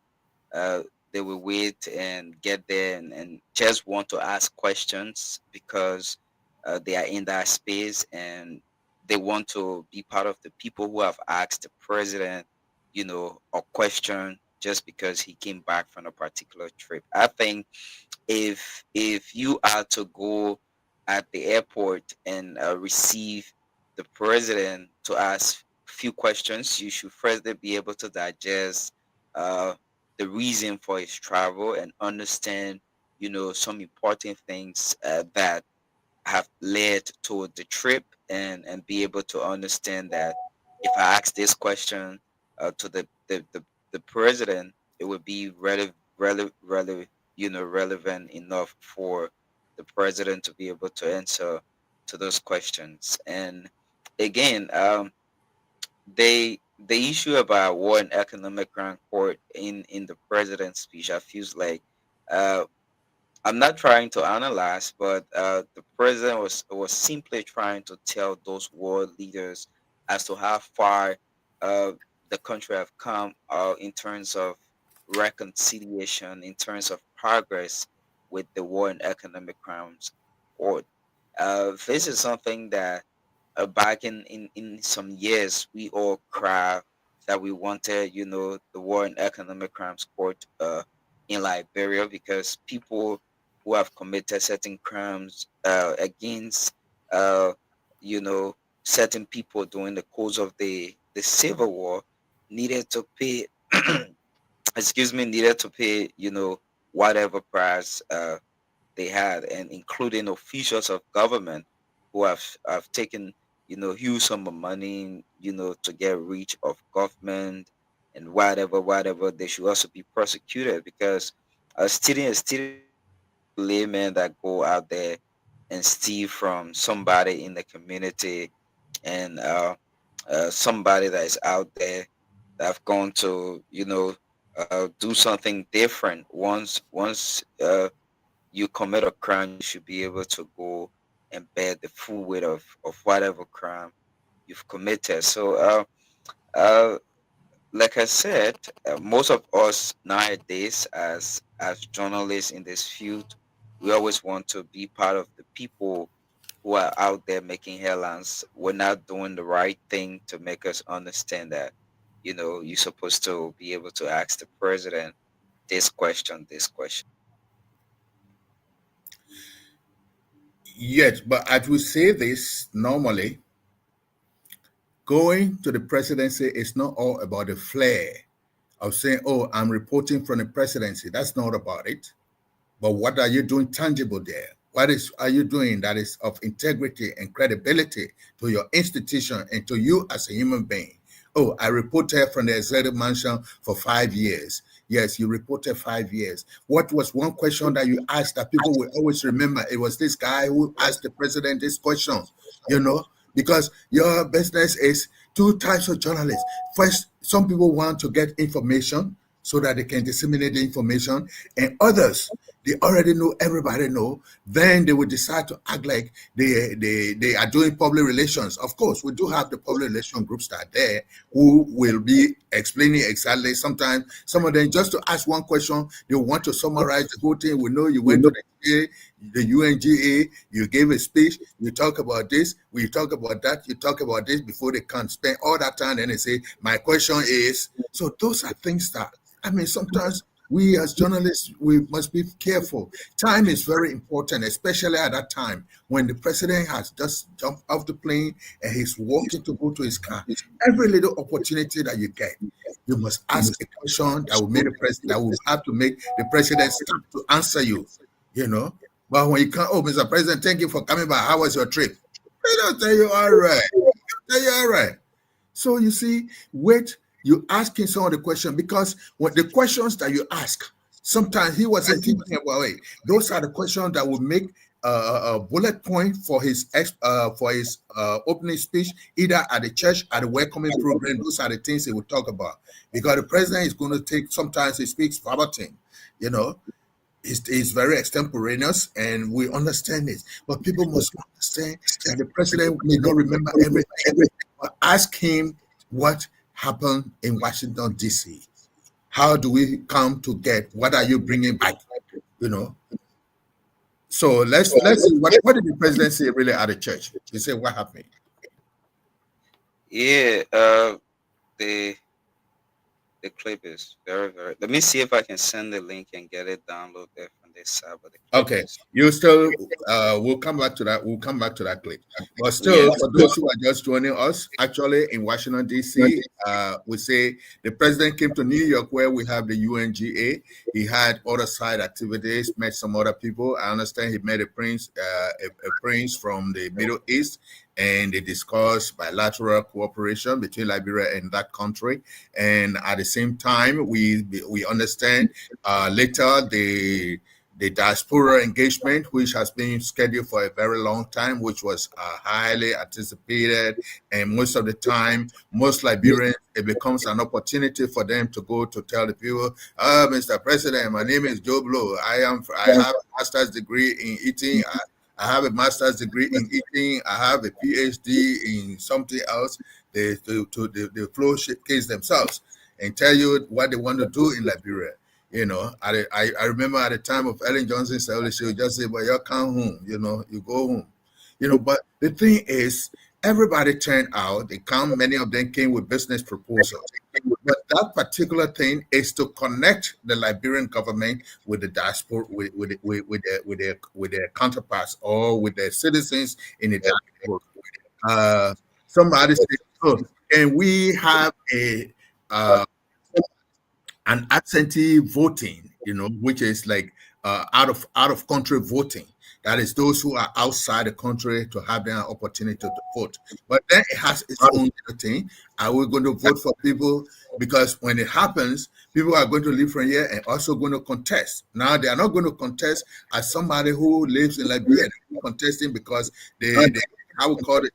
they will wait and get there and just want to ask questions because they are in that space and they want to be part of the people who have asked the president, you know, a question just because he came back from a particular trip. I think if you are to go at the airport and receive the president to ask few questions, you should first be able to digest the reason for his travel and understand, you know, some important things that have led to the trip, and be able to understand that if I ask this question to the president, it would be relevant enough for the president to be able to answer to those questions. And again, the issue about war and economic crime court in the president's speech, I feel like I'm not trying to analyze, but the president was simply trying to tell those world leaders as to how far the country have come in terms of reconciliation, in terms of progress with the war and economic crimes court. This is something that back in some years we all cried that we wanted, you know, the war and economic crimes court in Liberia, because people who have committed certain crimes against, you know, certain people during the course of the Civil War needed to pay, needed to pay, you know, whatever price they had, and including officials of government who have taken, you know, huge sum of money, you know, to get reach of government and whatever, they should also be prosecuted, because stealing laymen that go out there and steal from somebody in the community, and somebody that is out there that have gone to, you know, do something different. Once you commit a crime, you should be able to go and bear the full weight of whatever crime you've committed. So like I said, most of us nowadays as journalists in this field, we always want to be part of the people who are out there making headlines. We're not doing the right thing to make us understand that, you know, you're supposed to be able to ask the president this question. Yes, but as we say this normally, going to the presidency is not all about the flair of saying, oh, I'm reporting from the presidency. That's not about it. But what are you doing tangible there? What are you doing that is of integrity and credibility to your institution and to you as a human being? Oh, I reported from the executive mansion for 5 years. Yes, you reported 5 years. What was one question that you asked that people will always remember? It was this guy who asked the president this question, you know, because your business is two types of journalists. First, some people want to get information so that they can disseminate the information, and others, they already know, everybody know, then they will decide to act like they are doing public relations. Of course, we do have the public relation groups that are there who will be explaining exactly. Sometimes some of them, just to ask one question, they want to summarize the whole thing. We know you went to the UNGA, you gave a speech, you talk about this, we talk about that, you talk about this before they can spend all that time, and they say, my question is. So those are things that, I mean, sometimes we as journalists, we must be careful. Time is very important, especially at that time when the president has just jumped off the plane and he's walking to go to his car. Every little opportunity that you get, you must ask a question that will make the president, that will have to make the president stop to answer you, you know. But when you come, oh, Mr. President, thank you for coming by. How was your trip? They don't tell you all right. Tell you all right. So you see, wait. You asking some of the questions, because what the questions that you ask, sometimes he wasn't thinking about it. Those are the questions that will make a bullet point for his opening speech, either at the church, at the welcoming program. Those are the things he will talk about, because the president is going to take, sometimes he speaks verbatim, you know. It's very extemporaneous, and we understand it. But people must understand that the president may not remember everything. But ask him what happened in Washington, D.C. How do we come to get, what are you bringing back, you know? So let's see, what did the president say really at the church? He said, what happened? Yeah, the clip is very, very, let me see if I can send the link and get it downloaded from this side. Okay, you still, we'll come back to that. We'll come back to that clip. But still, for those who are just joining us, actually in Washington, D.C., we say the president came to New York, where we have the UNGA. He had other side activities, met some other people. I understand he met a prince from the Middle East, and they discussed bilateral cooperation between Liberia and that country. And at the same time, we understand later the diaspora engagement, which has been scheduled for a very long time, which was highly anticipated. And most of the time, most Liberians, it becomes an opportunity for them to go to tell the people, Mr. President, my name is Joe Blow. I have a master's degree in eating. I have a master's degree in eating. I have a PhD in something else. They flow showcase themselves and tell you what they want to do in Liberia. You know, I remember at the time of Ellen Johnson, she would just say, well, you come home, you know, you go home. You know, but the thing is, everybody turned out, many of them came with business proposals. But that particular thing is to connect the Liberian government with the diaspora, with their counterparts, or with their citizens in the diaspora. Somebody said, oh, and we have an absentee voting, you know, which is like out of country voting. That is those who are outside the country to have their opportunity to vote. But then it has its own thing. Are we going to vote for people? Because when it happens, people are going to leave from here and also going to contest. Now they are not going to contest as somebody who lives in Liberia. They're contesting because they how we call it,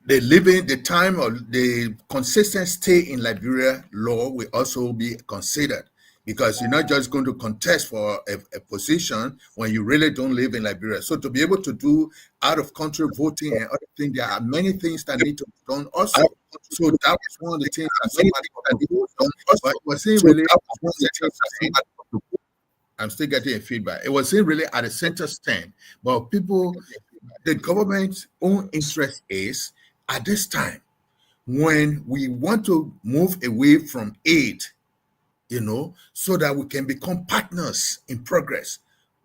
the living, the time or the consistent stay in Liberia law will also be considered, because you're not just going to contest for a position when you really don't live in Liberia. So to be able to do out-of-country voting and other things, there are many things that need to be done also. So that was one of the things that somebody can do. But it wasn't really, I'm still getting feedback. It wasn't really at a center stand, but people, the government's own interest is, at this time, when we want to move away from aid, you know, so that we can become partners in progress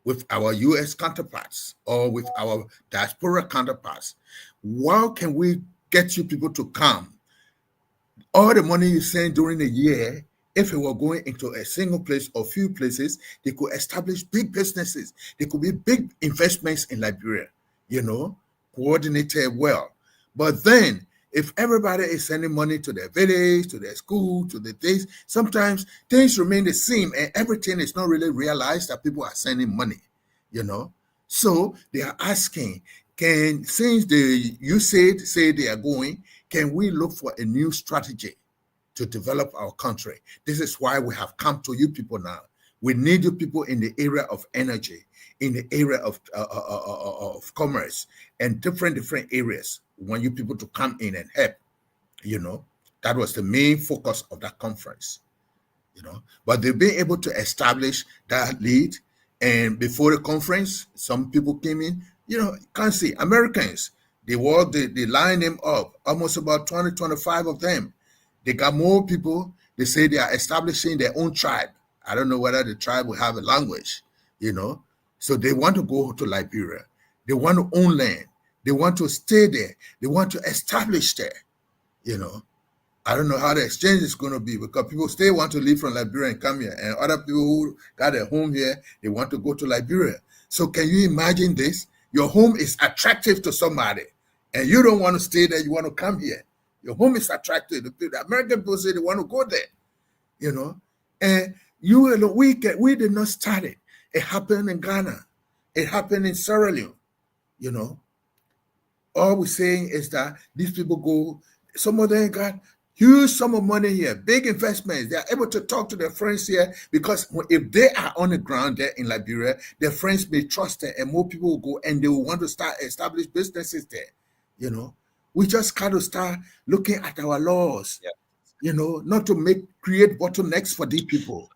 with our U.S. counterparts or with our diaspora counterparts, how can we get you people to come? All the money you send during the year, if it were going into a single place or few places, they could establish big businesses. There could be big investments in Liberia, you know, coordinated well. But then, if everybody is sending money to their village, to their school, to the things, sometimes things remain the same and everything is not really realized that people are sending money, you know. So they are asking, since the USAID say they are going, Can we look for a new strategy to develop our country? This is why we have come to you people now. We need you people in the area of energy, in the area of commerce, and different areas. We want you people to come in and help. That was the main focus of that conference. But they've been able to establish that lead. And before the conference, some people came in. You can't see Americans. They line them up, almost about 20, 25 of them. They got more people. They say they are establishing their own tribe. I don't know whether the tribe will have a language, So they want to go to Liberia. They want to own land. They want to stay there. They want to establish there, I don't know how the exchange is going to be, because people still want to leave from Liberia and come here. And other people who got a home here, they want to go to Liberia. So can you imagine this? Your home is attractive to somebody, and you don't want to stay there. You want to come here. Your home is attractive. The American people say they want to go there, And we did not start it. It happened in Ghana. It happened in Sierra Leone, All we're saying is that these people go, some of them got huge sum of money here, big investments. They are able to talk to their friends here, because if they are on the ground there in Liberia, their friends may trust them, and more people will go, and they will want to establish businesses there. We just got to start looking at our laws, not to create bottlenecks for these people.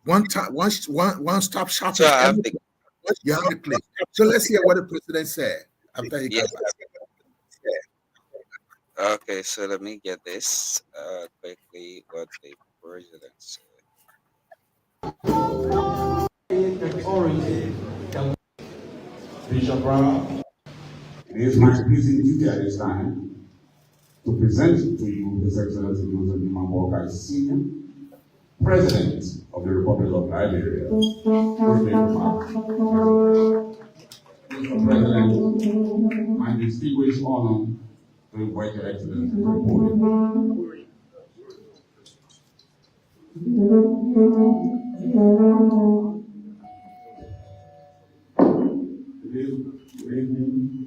One stop shop. So you have the clip. So let's hear what the president said after he got back. Okay, so let me get this quickly, what the president said. Bishop Brown, it is my pleasing duty at this time to present to you His Excellency Joseph Nima Walker, Senior, President of the Republic of Liberia. Mr. President, my distinguished honor to invite Your Excellency to the podium. Good evening.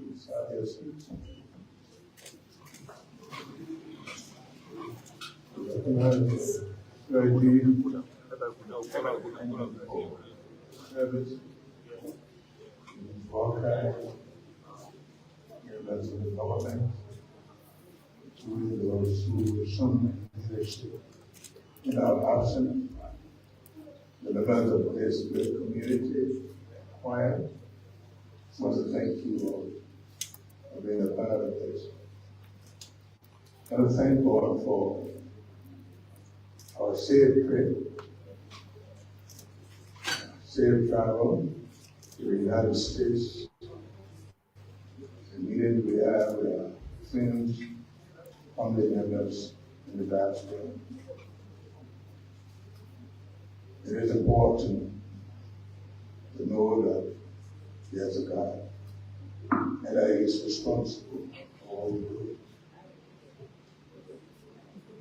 Members of the government, to those who were shown leadership in our absence, the members of this great community, choir, I want to thank you all for being a part of this. I want to thank God for our safe trip, safe travel to the United States. Immediately we have friends, family members in the diaspora. It is important to know that there's a God and that He is responsible for all we do.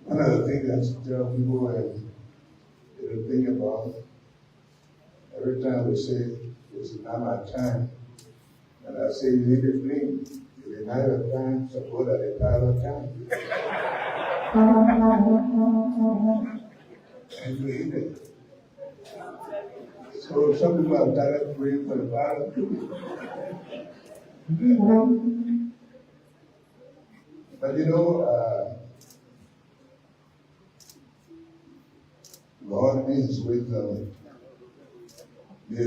One of the things that tell people and they think about, every time we say, this is not my time, and I say, you need to clean. If it's not your time, suppose that it's not your time. And you eat it. So some people have started praying for the Father too. But God is with the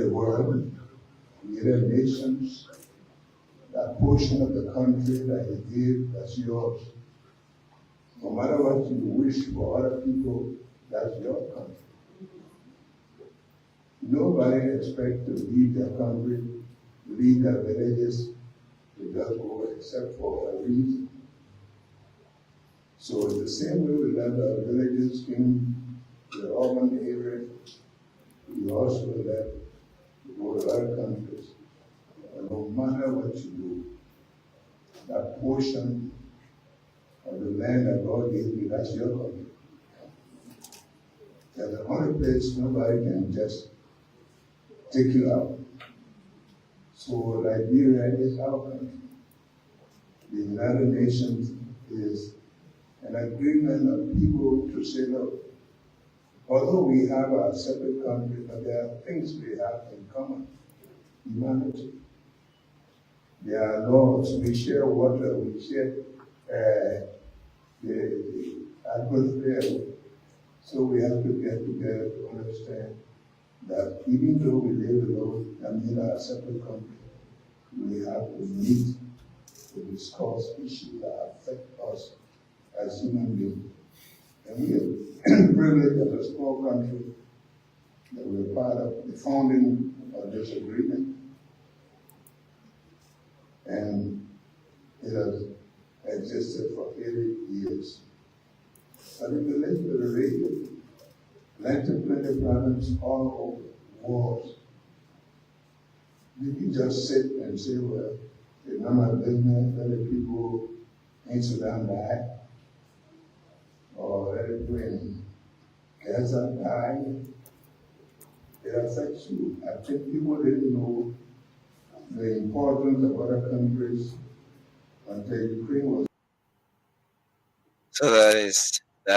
world, the nations, that portion of the country that He gave, that's yours. No matter what you wish for other people, that's your country. Nobody expects to leave their country, leave their villages, to just go except for a reason. So the same way we left our villages in the urban area, we also left to go to other countries. And no matter what you do, that portion of the land that God gave you, that's your country. That's the only place nobody can just take you out. So Liberia is our country. The United Nations is agreement of people to say, look, although we have our separate countries, but there are things we have in common. Humanity. There are laws. We share water. We share the atmosphere. So we have to get together to understand that even though we live alone and in our separate countries, we have to meet to discuss issues that affect us as human beings. And we are privileged as a small country that we're part of the founding of this agreement. And it has existed for 80 years. But if you listen to the radio, plenty problems all over, wars. Did you just sit and say, well, it's none of my business, let the people in Sudan die, or let the people in Gaza die? It affects you. I think people didn't know the importance of other countries until Ukraine was. So that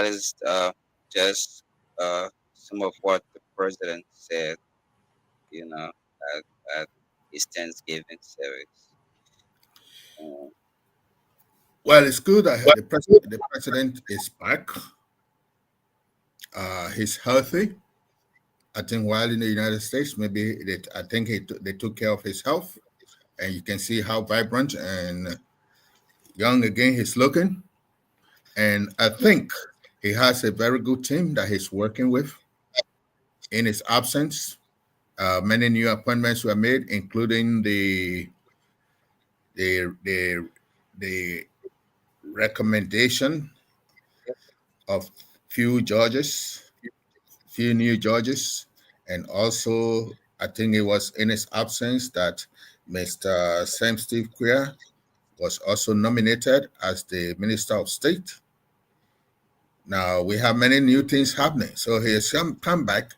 is just some of what the president said, you know, at his Thanksgiving service. Well, it's good that the president is back. He's healthy. I think while in the United States, maybe I think they took care of his health, and you can see how vibrant and young again he's looking. And I think he has a very good team that he's working with. In his absence, many new appointments were made, including the recommendation of few new judges, and also I think it was in his absence that Mr. Sam Steve Queer was also nominated as the Minister of State. Now we have many new things happening. So he has come back,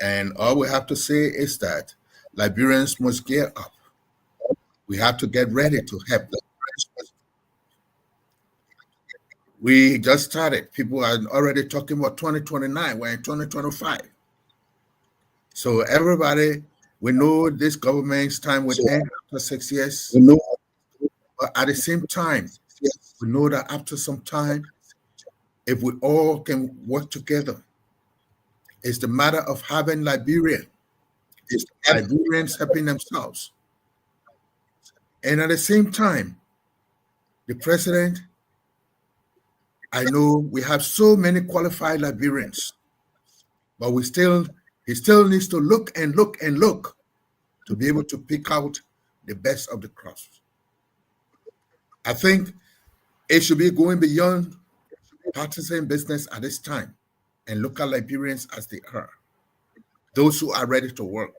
and all we have to say is that Liberians must gear up. We have to get ready to help them. We just started. People are already talking about 2029. We're in 2025. So everybody, we know this government's time will end after 6 years. But at the same time, we know that after some time, if we all can work together, it's the matter of having Liberia. It's Liberians helping themselves. And at the same time, the president, I know we have so many qualified Liberians, but he still needs to look and look and look to be able to pick out the best of the crops. I think it should be going beyond partisan business at this time and look at Liberians as they are, those who are ready to work.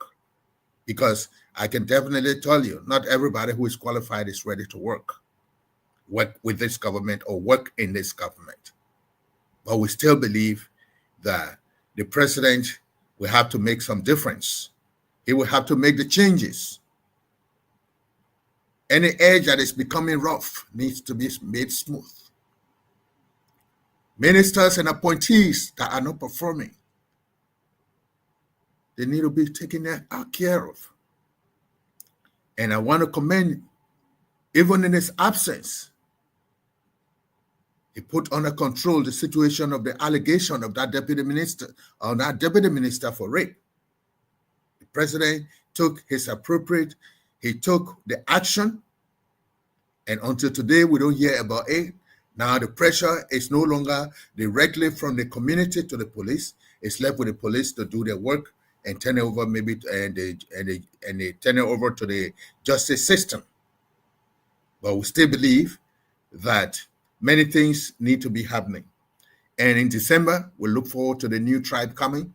Because I can definitely tell you, not everybody who is qualified is ready to work with this government or work in this government. But we still believe that the president will have to make some difference. He will have to make the changes. Any edge that is becoming rough needs to be made smooth. Ministers and appointees that are not performing, they need to be taken care of. And I want to commend, even in his absence, he put under control the situation of the allegation of that deputy minister or that deputy minister for rape. The president took he took the action, and until today, we don't hear about it. Now the pressure is no longer directly from the community to the police. It's left with the police to do their work and turn it over and they turn it over to the justice system. But we still believe that many things need to be happening. And in December, we look forward to the new tribe coming.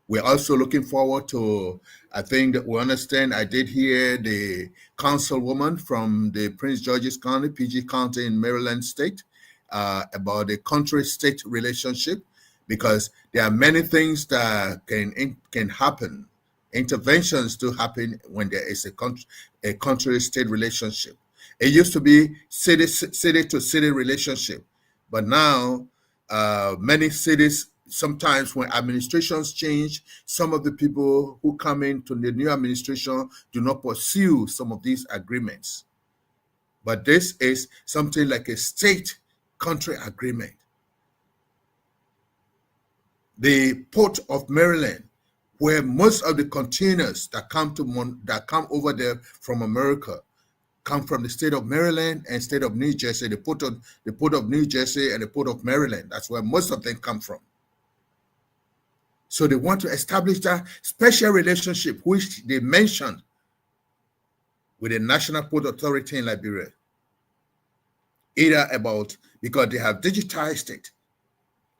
We're also looking forward to, I think that we understand, I did hear the councilwoman from the Prince George's County, PG County in Maryland State, about the country-state relationship, because there are many things that can happen, interventions to happen when there is a country-state relationship. It used to be city-to-city relationship, but now many cities, sometimes when administrations change, some of the people who come into the new administration do not pursue some of these agreements. But this is something like a state-country agreement. The Port of Maryland, where most of the containers that come over there from America come from the state of Maryland and state of New Jersey, the port of New Jersey and the Port of Maryland. That's where most of them come from. So they want to establish that special relationship, which they mentioned with the National Port Authority in Liberia. Either about, because they have digitized it.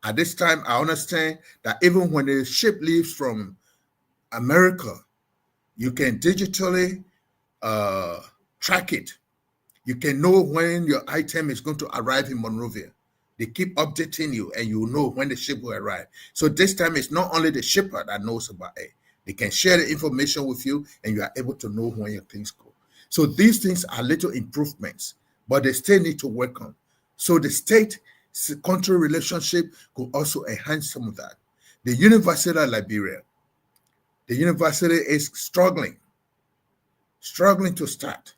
At this time, I understand that even when the ship leaves from America, you can digitally track it. You can know when your item is going to arrive in Monrovia. They keep updating you and you know when the ship will arrive. So this time it's not only the shipper that knows about it. They can share the information with you and you are able to know when your things go. So these things are little improvements, but they still need to work on. So the state-country relationship could also enhance some of that. The University of Liberia, the university is struggling to start,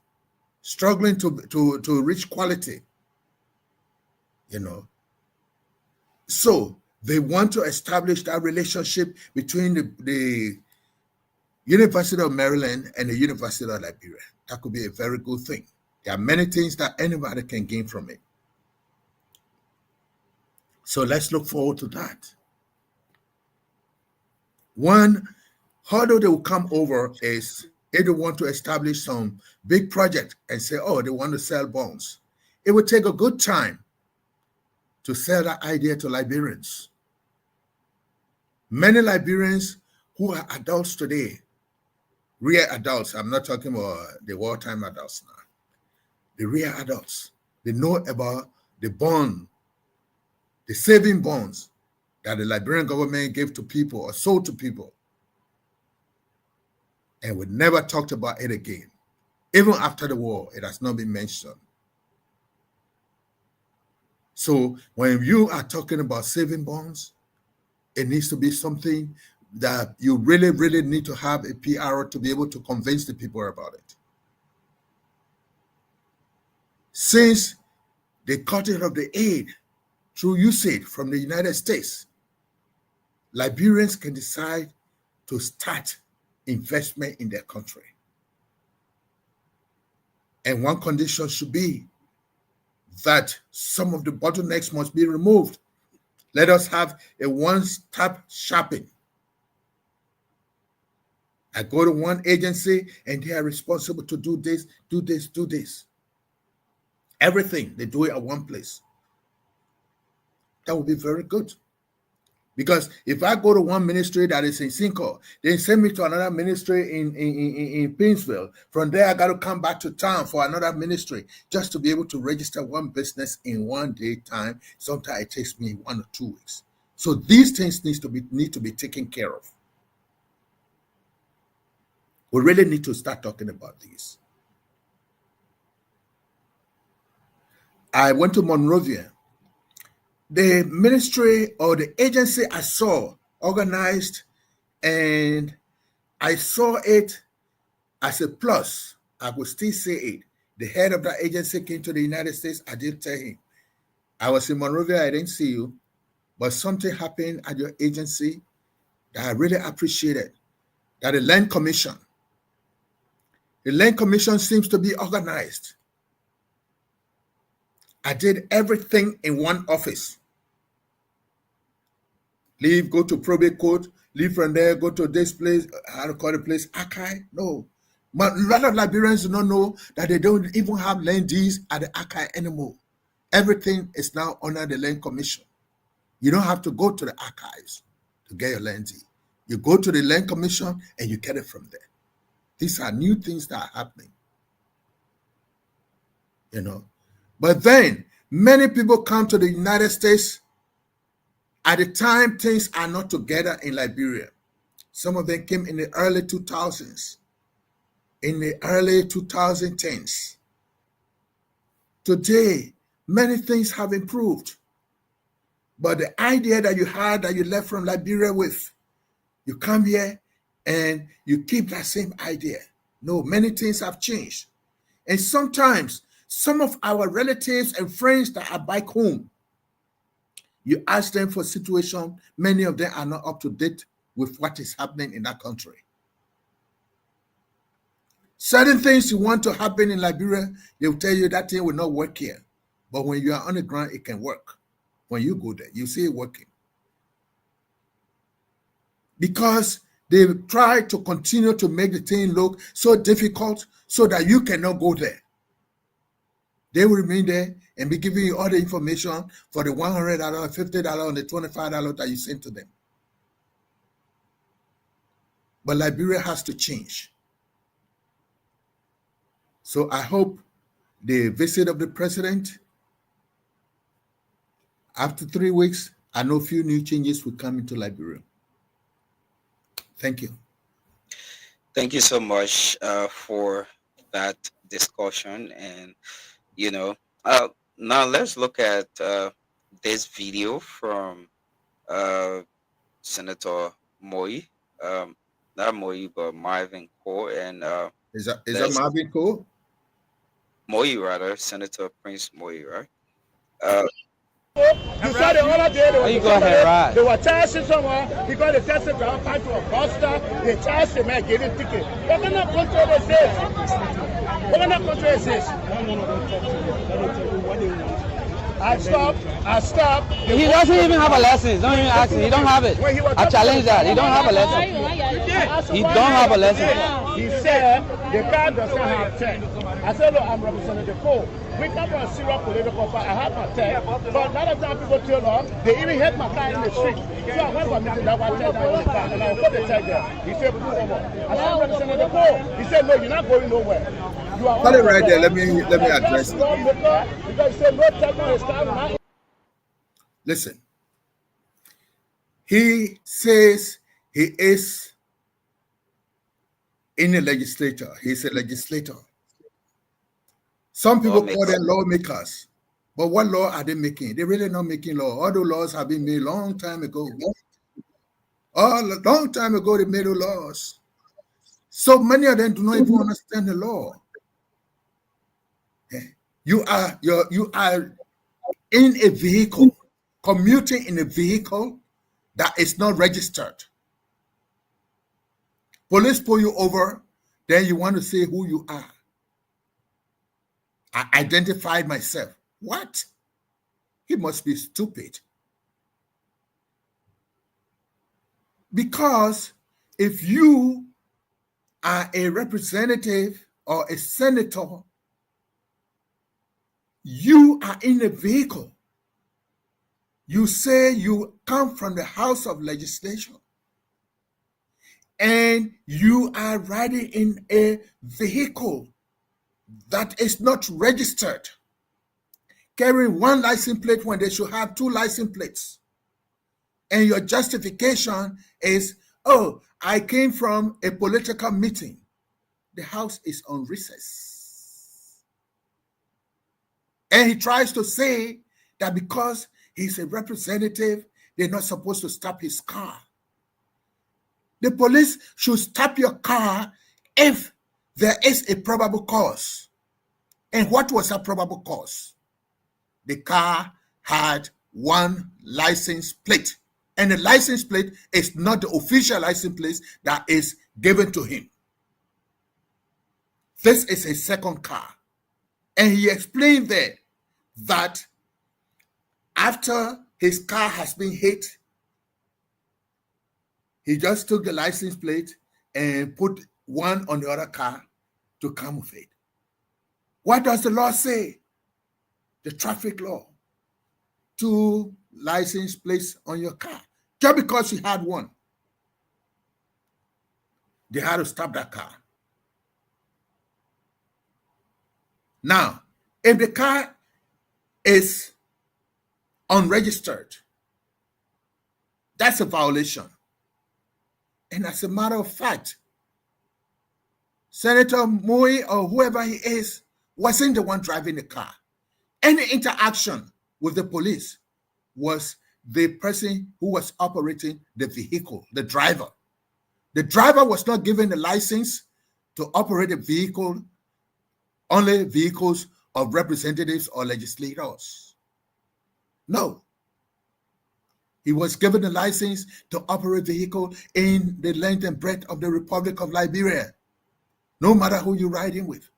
struggling to reach quality, you know. So they want to establish that relationship between the University of Maryland and the University of Liberia. That could be a very good thing. There are many things that anybody can gain from it. So let's look forward to that. One hurdle they will come over is if they want to establish some big project and say, oh, they want to sell bonds. It would take a good time to sell that idea to Liberians. Many Liberians who are adults today, real adults, I'm not talking about the wartime adults now, the real adults, they know about the bond, the saving bonds that the Liberian government gave to people or sold to people. And we never talked about it again. Even after the war, it has not been mentioned. So when you are talking about saving bonds, it needs to be something that you really, really need to have a PR to be able to convince the people about it. Since they cut it of the aid through USAID from the United States, Liberians can decide to start investment in their country. And one condition should be that some of the bottlenecks must be removed. Let us have a one-stop shopping. I go to one agency and they are responsible to do this, do this, do this. Everything, they do it at one place. That would be very good. Because if I go to one ministry that is in Cinco, they send me to another ministry in Painesville. From there, I got to come back to town for another ministry just to be able to register one business in 1 day time. Sometimes it takes me 1 or 2 weeks. So these things need to be taken care of. We really need to start talking about these. I went to Monrovia. The ministry or the agency I saw organized, and I saw it as a plus. I would still say it. The head of that agency came to the United States. I did tell him, I was in Monrovia, I didn't see you, but something happened at your agency that I really appreciated. That the Land Commission seems to be organized. I did everything in one office. Leave, go to probate court, leave from there, go to this place, how to call the place, Akai? No. But a lot of Liberians do not know that they don't even have land deeds at the Akai anymore. Everything is now under the Land Commission. You don't have to go to the archives to get your land deed. You go to the Land Commission and you get it from there. These are new things that are happening. You know. But then, many people come to the United States at the time things are not together in Liberia. Some of them came in the early 2000s, in the early 2010s. Today, many things have improved. But the idea that you had that you left from Liberia with, you come here and you keep that same idea. No, many things have changed. And sometimes some of our relatives and friends that are back home, you ask them for situation, many of them are not up to date with what is happening in that country. Certain things you want to happen in Liberia, they will tell you that thing will not work here. But when you are on the ground, it can work. When you go there, you see it working. Because they try to continue to make the thing look so difficult so that you cannot go there. They will remain there and be giving you all the information for the $100, $50, and the $25 that you send to them. But Liberia has to change. So I hope the visit of the president, after 3 weeks, I know a few new changes will come into Liberia. Thank you. Thank you so much for that discussion. And, now let's look at this video from Senator Moi. Not Moi, but Marvin Cole. And is that Marvin Cole? Moi, rather, Senator Prince Moi, right? You saw the other day Right. they were testing someone because they tested the part to a buster. They tested him and gave him ticket. What kind of control is this? What kind of control is this? I stopped. He doesn't even have a license. Don't even ask him. He don't have it. I challenge that. He don't have a license. He don't have a license. He said the car doesn't have tech. I said, look, I'm Representative Cole. We come from a serious political party. I have my tech, but a lot of times people turn up. They even hit my car in the street. So I went for a meeting that was checked out the car, and I put the tech there. He said, pull over. I said, Representative Cole. He said, no, you're not going nowhere. You are Put it right there. Let me address it. Because he said, no tech on his car. Listen. He says he is in a legislature. He's a legislator. Some people call them lawmakers. But what law are they making? They're really not making law. All the laws have been made a long time ago. A long time ago, they made the laws. So many of them do not even understand the law. You are in a vehicle, commuting in a vehicle that is not registered. Police pull you over, then you want to say who you are. I identified myself. What? He must be stupid. Because if you are a representative or a senator, you are in a vehicle. You say you come from the House of Legislation and you are riding in a vehicle that is not registered, carrying one license plate when they should have 2 license plates. And your justification is, oh, I came from a political meeting. The House is on recess. And he tries to say that because he's a representative, they're not supposed to stop his car. The police should stop your car if there is a probable cause. And what was a probable cause? The car had 1 license plate. And the license plate is not the official license plate that is given to him. This is a second car. And he explained there that after his car has been hit, he just took the license plate and put one on the other car to come with it. What does the law say? The traffic law. 2 license plates on your car. Just because you had 1, they had to stop that car. Now, if the car is unregistered, that's a violation. And as a matter of fact, Senator Moi or whoever he is wasn't the one driving the car. Any interaction with the police was the person who was operating the vehicle, the driver. The driver was not given the license to operate a vehicle, only vehicles of representatives or legislators. No. He was given a license to operate vehicle in the length and breadth of the Republic of Liberia, no matter who you're riding with.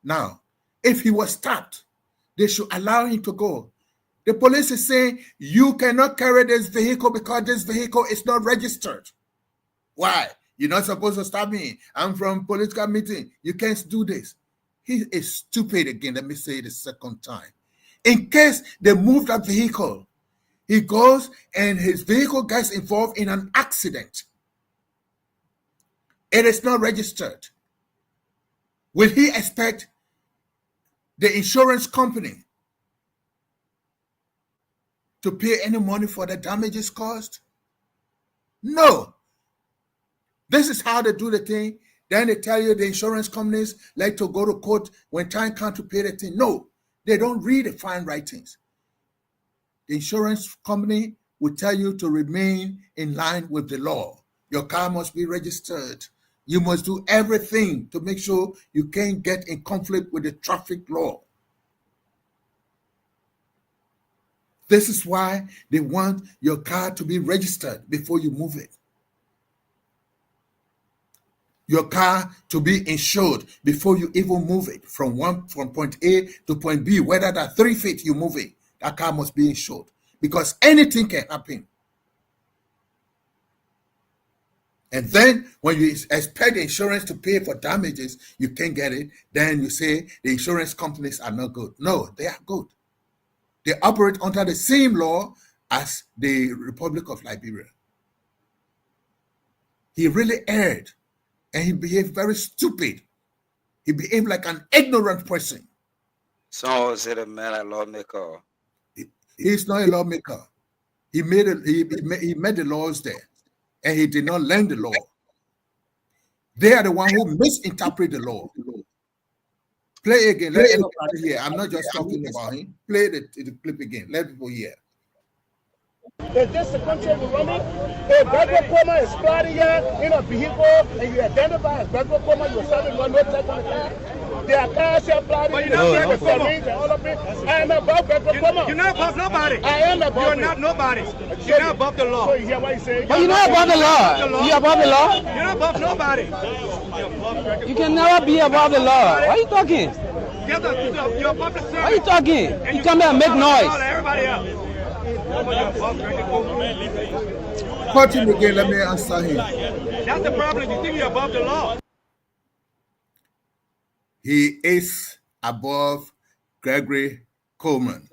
Now, if he was stopped, they should allow him to go. The police is saying, you cannot carry this vehicle because this vehicle is not registered. Why? You're not supposed to stop me. I'm from political meeting. You can't do this. He is stupid again. Let me say it a second time. In case they move that vehicle, he goes and his vehicle gets involved in an accident. It is not registered. Will he expect the insurance company to pay any money for the damages caused? No. This is how they do the thing. Then they tell you the insurance companies like to go to court when time comes to pay the thing. No, they don't read the fine writings. The insurance company will tell you to remain in line with the law. Your car must be registered. You must do everything to make sure you can't get in conflict with the traffic law. This is why they want your car to be registered before you move it. Your car to be insured before you even move it from point A to point B, whether that 3 feet you move it, that car must be insured because anything can happen. And then when you expect the insurance to pay for damages, you can't get it. Then you say the insurance companies are not good. No, they are good. They operate under the same law as the Republic of Liberia. He really erred. And he behaved very stupid. He behaved like an ignorant person. So is it a man a lawmaker? He's not a lawmaker. He made the laws there, and he did not learn the law. They are the one who misinterpret the law. Play again. Let everybody hear. I'm not just talking about him. Play the clip again. Let people hear. Is this the country we're running? If Gregory Coleman is spotted here in a vehicle and you identify as Gregory Coleman, you're serving no check on the car. There are cars here plotting in the Philippines and all of it. I am above Gregory Coleman. You're not above nobody. I am above. You're not nobody. You're not above the law. So you hear what he's saying? But you're not above the law. You're above the law? You're not above nobody. You can never be above the law. Why are you talking? You're above the service. Why are you talking? You come here and make noise. Everybody else. Quote him again, let me answer him. That's the problem. You think you're above the law. He is above Gregory Coleman.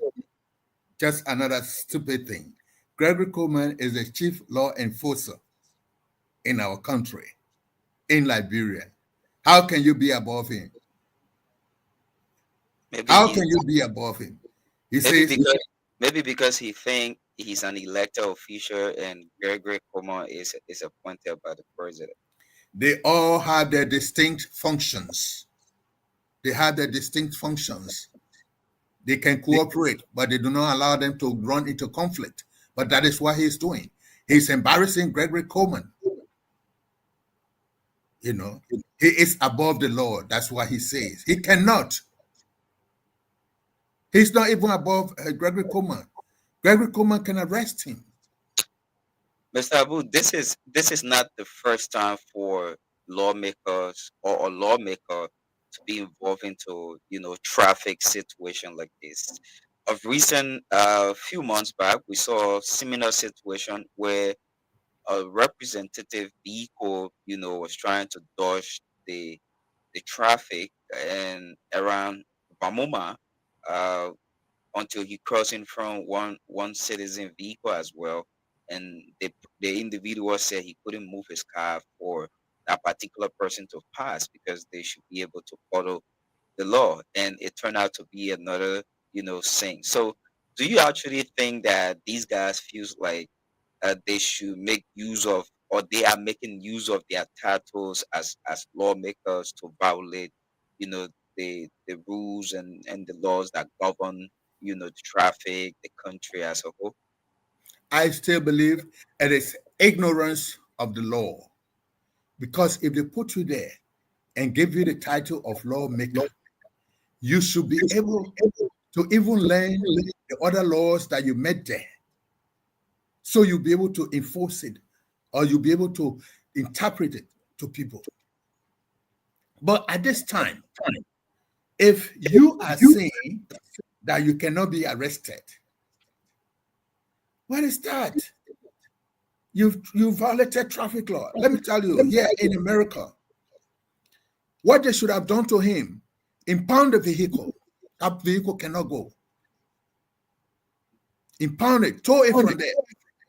Just another stupid thing. Gregory Coleman is the chief law enforcer in our country, in Liberia. How can you be above him? How can you be above him? He says maybe because he thinks he's an elected official and Gregory Coleman is appointed by the president. They all have their distinct functions. They have their distinct functions. They can cooperate, but they do not allow them to run into conflict. But that is what he's doing. He's embarrassing Gregory Coleman. You know, he is above the law. That's what he says. He cannot. He's not even above Gregory Coleman. Gregory Coleman can arrest him. Mr. Abu, this is not the first time for lawmakers or a lawmaker to be involved into traffic situation like this. Of recent, few months back, we saw a similar situation where a representative vehicle, was trying to dodge the traffic and around Bamuma, until he crossed in front one citizen vehicle as well, and the individual said he couldn't move his car for that particular person to pass because they should be able to follow the law, and it turned out to be another thing. So, do you actually think that these guys feel like they should make use of, or they are making use of their titles as lawmakers to violate, the rules and the laws that govern, the traffic, the country as a whole? I still believe it is ignorance of the law. Because if they put you there and give you the title of lawmaker, you should be able to even learn the other laws that you met there. So you'll be able to enforce it, or you'll be able to interpret it to people. But at this time, if you are saying that you cannot be arrested, what is that? You violated traffic law. Let me tell you, here in America, what they should have done to him, impound the vehicle. That vehicle cannot go. Impound it, tow it from there.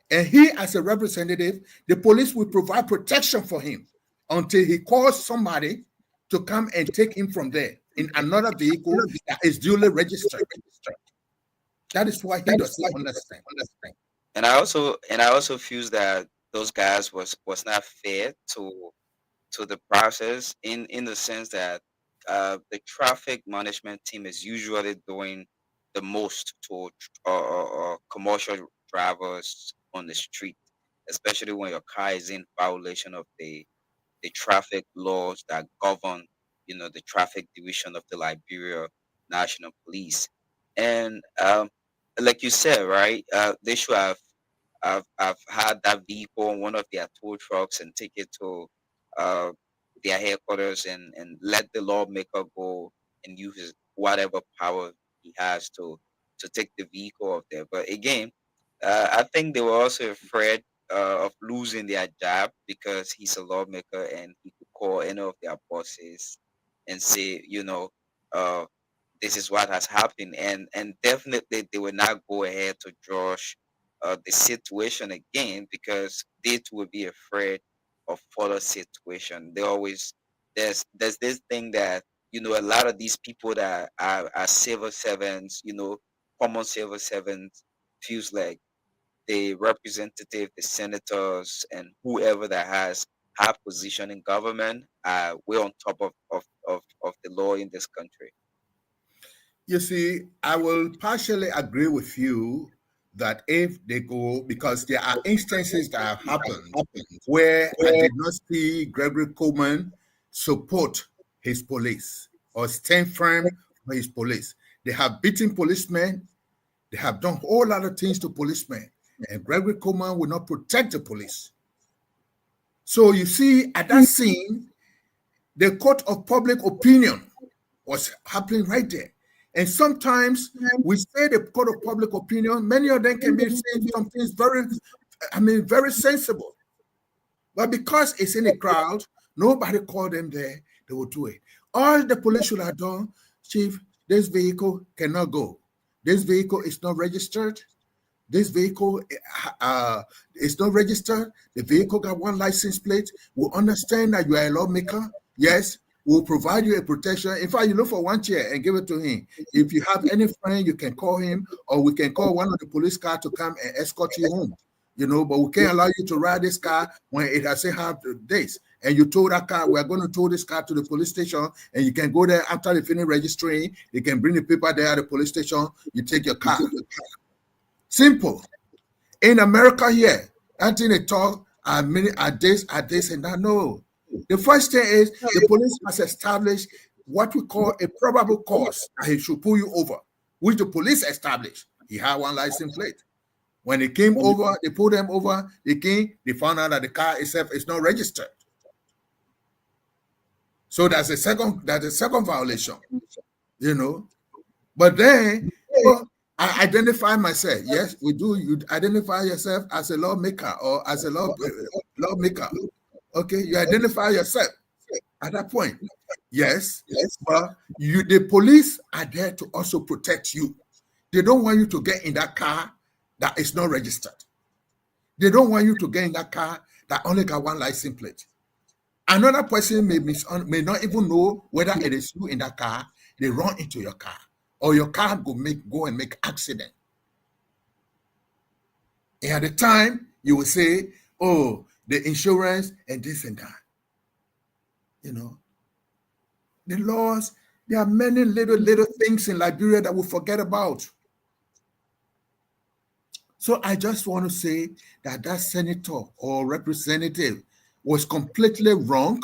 And he, as a representative, the police will provide protection for him until he calls somebody to come and take him from there in another vehicle that is duly registered. That is why he does not understand. And I also feel that those guys was not fair to the process in the sense that the traffic management team is usually doing the most to commercial drivers on the street, especially when your car is in violation of the traffic laws that govern, the traffic division of the Liberia National Police. And like you said, right, they should have had that vehicle on one of their tow trucks and take it to their headquarters and let the lawmaker go and use whatever power he has to take the vehicle off there. But again, I think they were also afraid of losing their job because he's a lawmaker and he could call any of their bosses and say, this is what has happened. And definitely they will not go ahead to Josh the situation again because they too will be afraid of further situation. There's this thing that, a lot of these people that are civil servants, common civil servants, feels like the representative, the senators, and whoever that has high position in government are way on top of the law in this country. You see, I will partially agree with you that if they go, because there are instances that have happened where I did not see Gregory Coleman support his police or stand firm for his police. They have beaten policemen. They have done a whole lot of things to policemen. And Gregory Coleman will not protect the police. So you see, at that scene, the court of public opinion was happening right there. And sometimes we say the court of public opinion, many of them can be saying some things very sensible. But because it's in a crowd, nobody called them there, they will do it. All the police should have done, Chief, this vehicle cannot go. This vehicle is not registered. This vehicle is not registered. The vehicle got one license plate. We understand that you are a lawmaker. Yes, we'll provide you a protection. In fact, you look for one chair and give it to him. If you have any friend, you can call him, or we can call one of the police cars to come and escort you home. But we can't allow you to ride this car when it has have days. And you tow that car, we're going to tow this car to the police station, and you can go there after they finish registering. You can bring the paper there at the police station. You take your car. Simple. In America here, until they talk at this and that. No. The first thing is the police has established what we call a probable cause that he should pull you over, which the police established. He had one license plate. When they came over, they pulled them over. They found out that the car itself is not registered. So that's a second violation, But then I identify myself. Yes, we do. You identify yourself as a lawmaker or as a lawmaker. Okay, you identify yourself at that point. Yes, but the police are there to also protect you. They don't want you to get in that car that is not registered. They don't want you to get in that car that only got one license plate. Another person may not even know whether it is you in that car. They run into your car, or your car go and make accident. And at the time, you will say, oh, the insurance and this and that. The laws, there are many little things in Liberia that we forget about. So I just want to say that that senator or representative was completely wrong,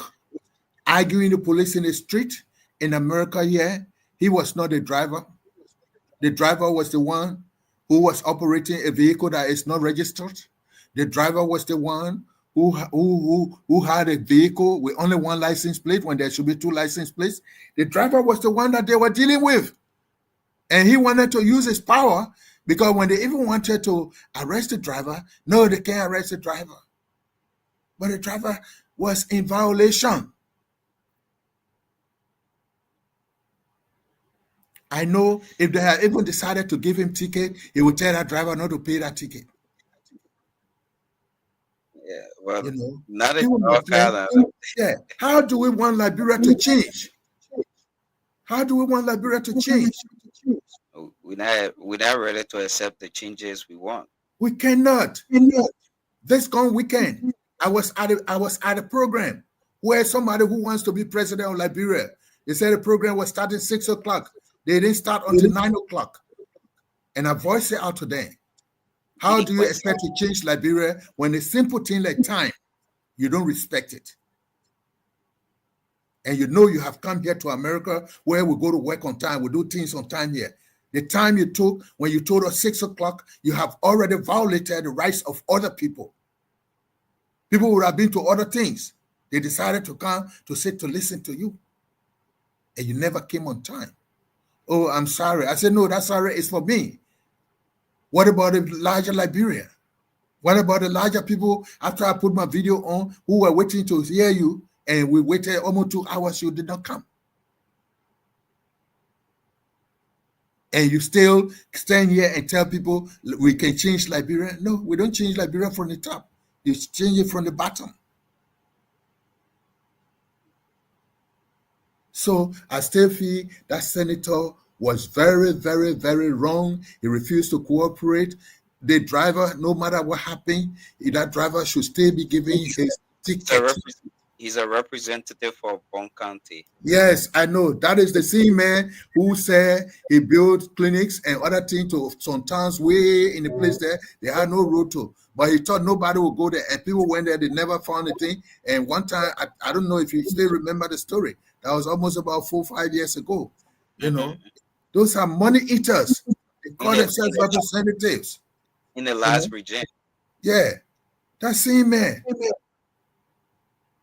arguing the police in the street in America here. He was not the driver. The driver was the one who was operating a vehicle that is not registered. The driver was the one who had a vehicle with only one license plate when there should be two license plates. The driver was the one that they were dealing with. And he wanted to use his power, because when they even wanted to arrest the driver, no, they can't arrest the driver. But the driver was in violation. I know if they had even decided to give him ticket, he would tell that driver not to pay that ticket. Yeah, well, You know, not he in would North not let- Carolina. yeah. How do we want Liberia to change? How do we want Liberia to change? We're not ready to accept the changes we want. We cannot. This gone weekend, I was at a program where somebody who wants to be president of Liberia, they said the program was starting 6 o'clock. They didn't start until 9 o'clock. And I voiced it out to them. How do you expect to change Liberia when a simple thing like time, you don't respect it? And you know you have come here to America where we go to work on time, we do things on time here. The time you took when you told us 6 o'clock, you have already violated the rights of other people. People would have been to other things. They decided to come to sit to listen to you. And you never came on time. Oh, I'm sorry. I said, no, that sorry is for me. What about the larger Liberia? What about the larger people after I put my video on who were waiting to hear you, and we waited almost 2 hours, you did not come? And you still stand here and tell people we can change Liberia? No, we don't change Liberia from the top. You change it from the bottom. So I still feel that senator was very, very, very wrong. He refused to cooperate. The driver, no matter what happened, that driver should still be given his ticket. He's a representative for Bond County. Yes, I know. That is the same man who said he built clinics and other things to some towns way in the place there. They had no road to. But he thought nobody would go there. And people went there, they never found a thing. And one time, I don't know if you still remember the story. That was almost about 4 or 5 years ago. You know, those are money eaters. They call themselves representatives. In the last region. Yeah, that same man.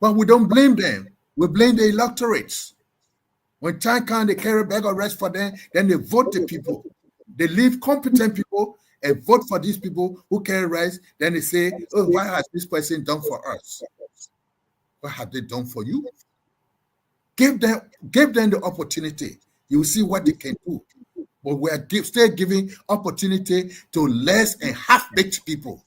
But we don't blame them. We blame the electorates. When time comes, they carry a bag of rice for them, then they vote the people. They leave competent people and vote for these people who carry rice. Then they say, oh, what has this person done for us? What have they done for you? Give them the opportunity. You will see what they can do. But we are still giving opportunity to less and half-baked people.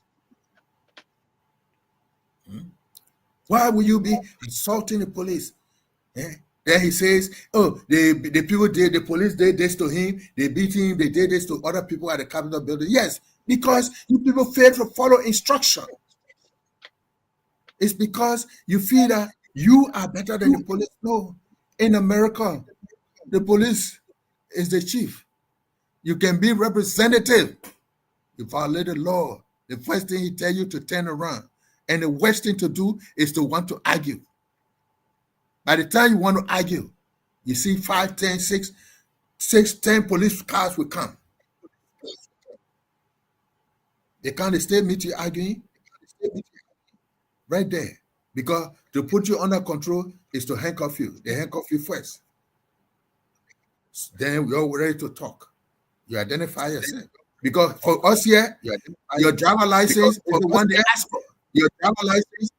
Why will you be insulting the police? Then he says, oh, the people did, the police did this to him, they beat him, they did this to other people at the Capitol building. Yes, because you people fail to follow instruction. It's because you feel that you are better than the police. No, in America, the police is the chief. You can be representative. You violate the law. The first thing he tells you to turn around. And the worst thing to do is to want to argue. By the time you want to argue, you see 5, 10, 6, 10 police cars will come. They can't stay meet you arguing. Right there. Because to put you under control is to handcuff you. They handcuff you first. Then we're ready to talk. You identify yourself. Because for us here, your driver license is the one they ask for. Your driver license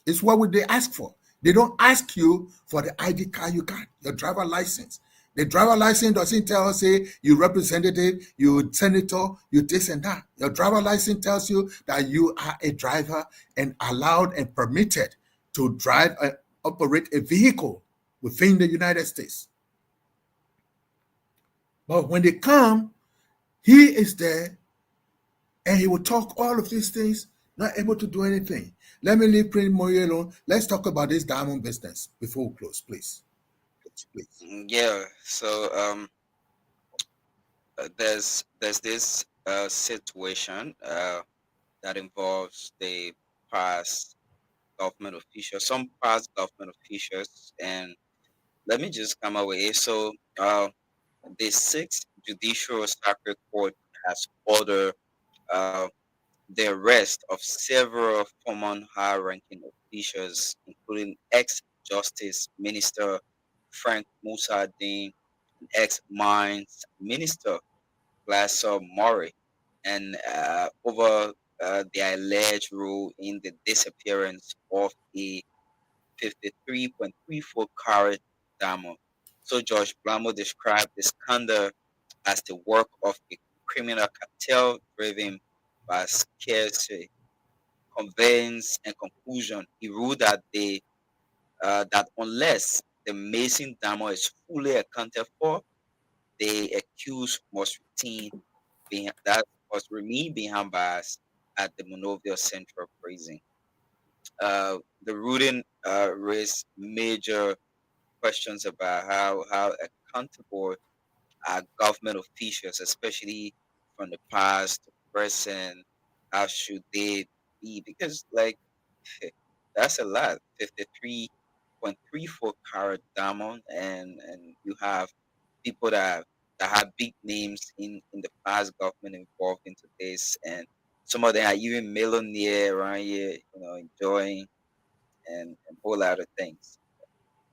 is what they ask for. They don't ask you for the ID card you got, your driver license. The driver license doesn't tell us, say, you representative, you senator, you this and that. Your driver license tells you that you are a driver and allowed and permitted to drive and operate a vehicle within the United States. But when they come, he is there and he will talk all of these things, not able to do anything. Let me leave Prince Moyo alone. Let's talk about this diamond business before we close, please. Yeah, so there's this situation that involves the past government officials, some past government officials, and let me just come up with it. So, the Sixth Judicial Circuit Court has ordered the arrest of several former high-ranking officials, including ex-Justice Minister Frank Musa Dean and ex-Mines Minister Glaser Murray, and over their alleged role in the disappearance of a 53.34 carat diamond. So George Blamo described the scandal as the work of a criminal cartel driven by scarcity, conveyance, and conclusion. He ruled that that unless the missing diamond is fully accounted for, the accused must remain behind bars at the Monrovia Central Prison. The ruling raised major questions about how accountable are government officials, especially from the past, present. How should they be? Because that's a lot. 53.34 carat diamond, and you have people that have big names in the past government involved into this, and some of them are even millionaire around here, enjoying and a whole lot of things.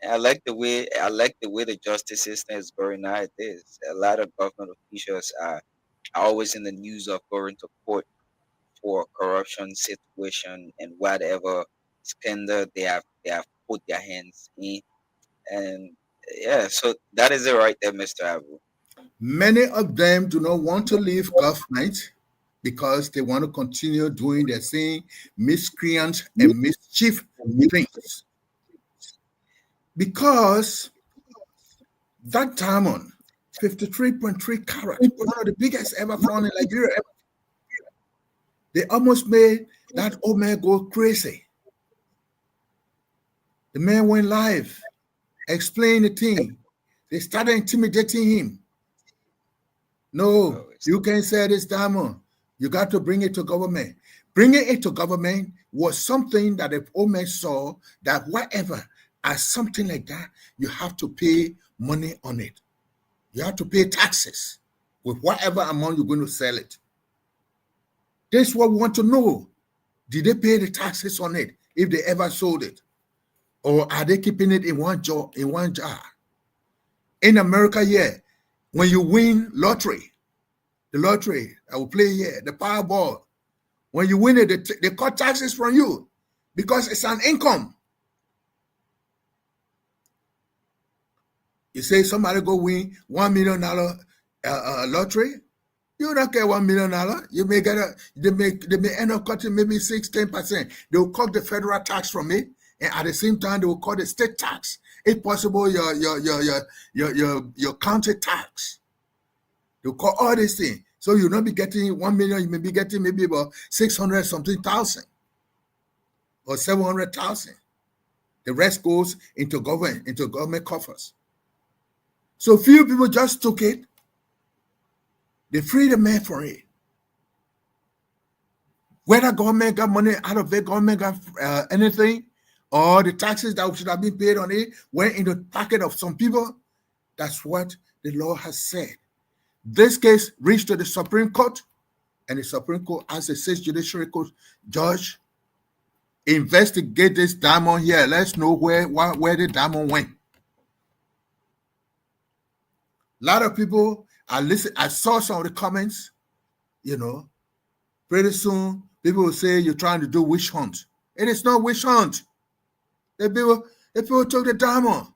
And I like the way the justice system is going nowadays. A lot of government officials are always in the news of going to court for corruption situation and whatever scandal they have put their hands in. And yeah, so that is it right there, Mr. Abu. Many of them do not want to leave government because they want to continue doing their same miscreant and mischief things. Because that diamond, 53.3 carat, one of the biggest ever found in Nigeria, they almost made that old man go crazy. The man went live, explained the thing. They started intimidating him. No, you can't sell this diamond. You got to bring it to government. Bringing it to government was something that the old man saw that whatever, as something like that, you have to pay money on it. You have to pay taxes with whatever amount you're going to sell it. That's what we want to know. Did they pay the taxes on it if they ever sold it? Or are they keeping it in one jar? In America, yeah, when you win lottery, the lottery, I will play here, the Powerball, when you win it, they cut taxes from you because it's an income. You say somebody go win $1 million lottery, you don't get $1 million. You may get they may end up cutting maybe 6-10%. They will cut the federal tax from it, and at the same time they will cut the state tax. If possible, your county tax. They'll cut all these things. So you'll not be getting 1 million, you may be getting maybe about 600 something thousand or 700,000. The rest goes into government coffers. So few people just took it. They freed the man for it. Whether government got money out of it, government got anything, or the taxes that should have been paid on it went in the pocket of some people, that's what the law has said. This case reached to the Supreme Court, and the Supreme Court asked the Sixth Judiciary Court judge, investigate this diamond here. Let's know where the diamond went. A lot of people are listening. I saw some of the comments, pretty soon people will say you're trying to do witch hunt. It is not witch hunt. The people took the diamond.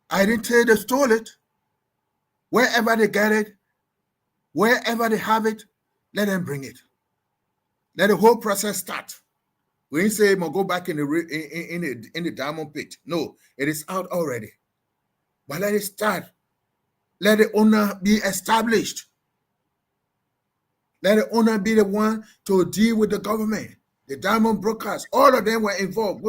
I didn't tell you they stole it. Wherever they get it, wherever they have it, let them bring it. Let the whole process start. We didn't say go back in the diamond pit. No, it is out already. But let it start. Let the owner be established. Let the owner be the one to deal with the government. The diamond brokers, all of them were involved.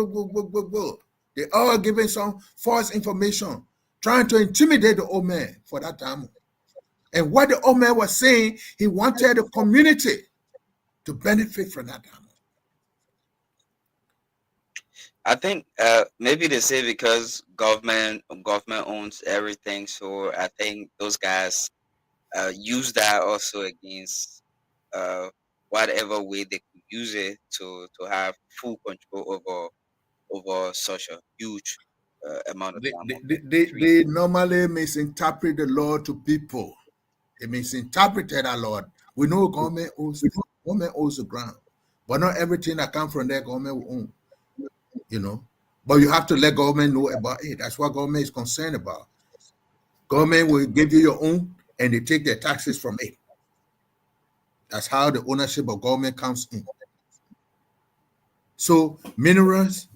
They all giving some false information, trying to intimidate the old man for that diamond. And what the old man was saying, he wanted the community to benefit from that diamond. I think maybe they say because government owns everything, so I think those guys use that also against whatever way they could use it to have full control over such a huge amount of time. They normally misinterpret the law to people. They misinterpreted our Lord. We know government owns the ground, but not everything that comes from there government will own. But you have to let government know about it. That's what government is concerned about. Government will give you your own, and they take their taxes from it. That's how the ownership of government comes in. So minerals,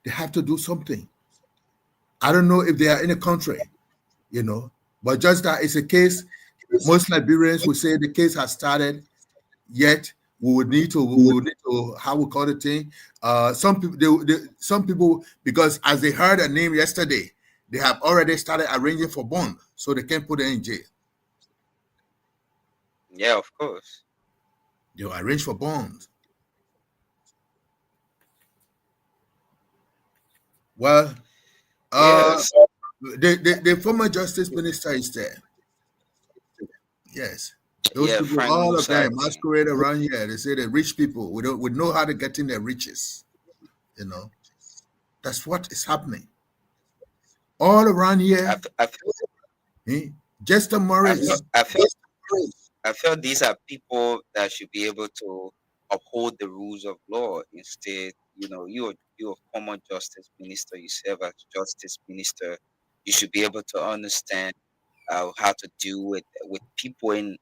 they have to do something. I don't know if they are in the country, but just that it's a case. Most Liberians will say the case has started, yet we would need to how we call the thing. Some people, because as they heard a name yesterday, they have already started arranging for bond, so they can't put them in jail. Yeah, of course. They'll arrange for bonds. Well, yes. The former justice minister is there. Yes. Those people, Frank all Musa, of them masquerade around here. They say the rich people we know how to get in their riches. That's what is happening. All around here. Justin Morris. I feel these are people that should be able to uphold the rules of law. Instead, you're a former justice minister. You serve as justice minister. You should be able to understand how to deal with people in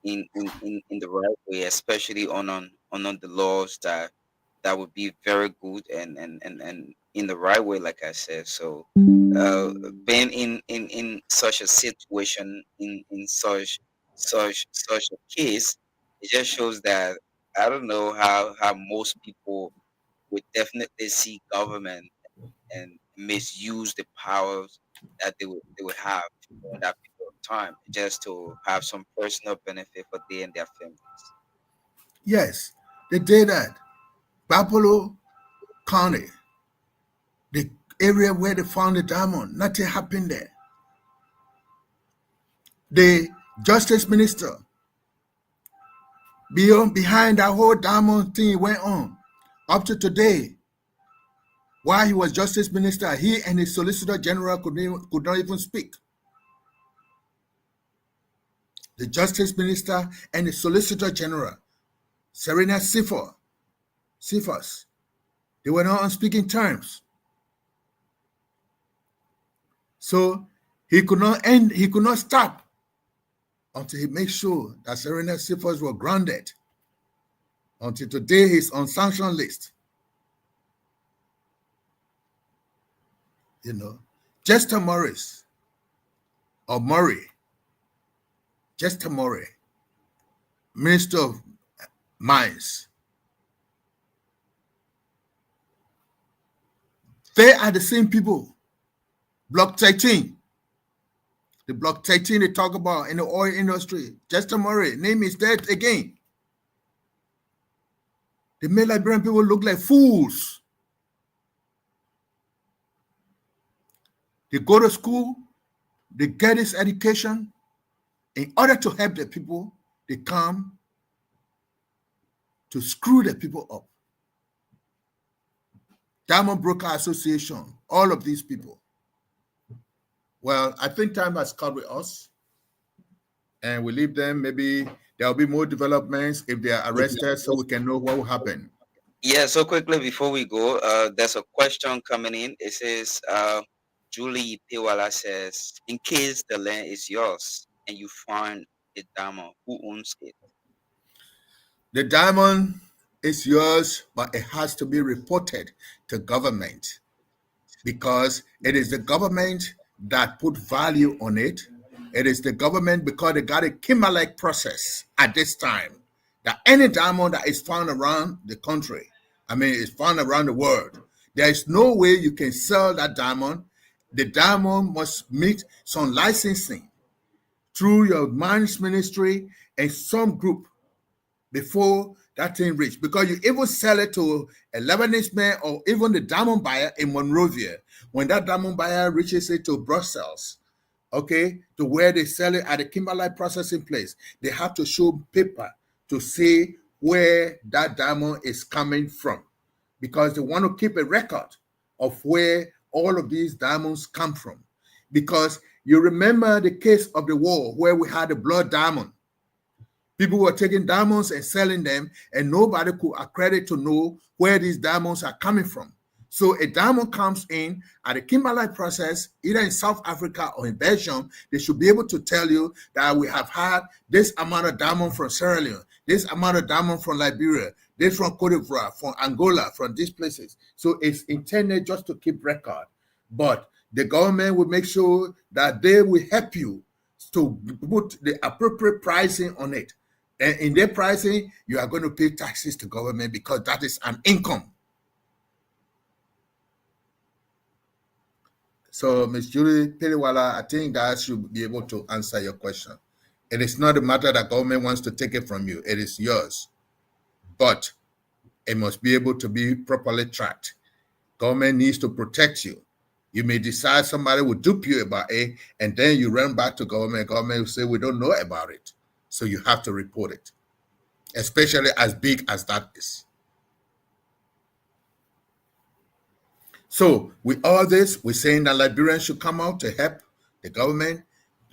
the right way, especially on the laws that would be very good and in the right way, like I said. So being in such a situation, in such a case, it just shows that I don't know how most people would definitely see government and misuse the powers that they would have in that period of time just to have some personal benefit for they and their families. Yes, they did that. Buffalo County, the area where they found the diamond, nothing happened there. The justice minister, behind that whole diamond thing went on up to today. While he was justice minister, he and his solicitor general could not even speak. The justice minister and the solicitor general, Serena Cephas, they were not on speaking terms. So he could not stop until he made sure that Serena Cephas were grounded. Until today, he's on sanction list. Jester Morris, or Murray, Jester Murray, Minister of Mines. They are the same people. Block 13. The Block 13 they talk about in the oil industry. Jester Murray, name is dead again. They made Liberian people look like fools. They go to school, they get this education. In order to help the people, they come to screw the people up. Diamond Broker Association, all of these people. Well, I think time has come with us, and we leave them. Maybe there will be more developments if they are arrested, so we can know what will happen. Yeah, so quickly before we go, there's a question coming in. It says, Julie Pewala says, in case the land is yours and you find a diamond, who owns it? The diamond is yours, but it has to be reported to government because it is the government that put value on it. It is the government because they got a Kimberlite process at this time that any diamond that is found around the country, is found around the world, there is no way you can sell that diamond. The diamond must meet some licensing through your man's ministry and some group before that thing reach, because you even sell it to a Lebanese man or even the diamond buyer in Monrovia. When that diamond buyer reaches it to Brussels, okay, to where they sell it at the kimberlite processing place, they have to show paper to see where that diamond is coming from, because they want to keep a record of where all of these diamonds come from. Because you remember the case of the war where we had the blood diamond. People were taking diamonds and selling them, and nobody could accredit to know where these diamonds are coming from. So a diamond comes in at the kimberlite process, either in South Africa or in Belgium. They should be able to tell you that we have had this amount of diamond from Sierra Leone, this amount of diamond from Liberia, this from Cote d'Ivoire, from Angola, from these places. So it's intended just to keep record. But the government will make sure that they will help you to put the appropriate pricing on it. And in their pricing, you are going to pay taxes to government because that is an income. So, Ms. Julie Periwala, I think that should be able to answer your question. It is not a matter that government wants to take it from you. It is yours. But it must be able to be properly tracked. Government needs to protect you. You may decide somebody will dupe you about it, and then you run back to government. Government will say, we don't know about it. So you have to report it, especially as big as that is. So with all this, we're saying that Liberians should come out to help the government.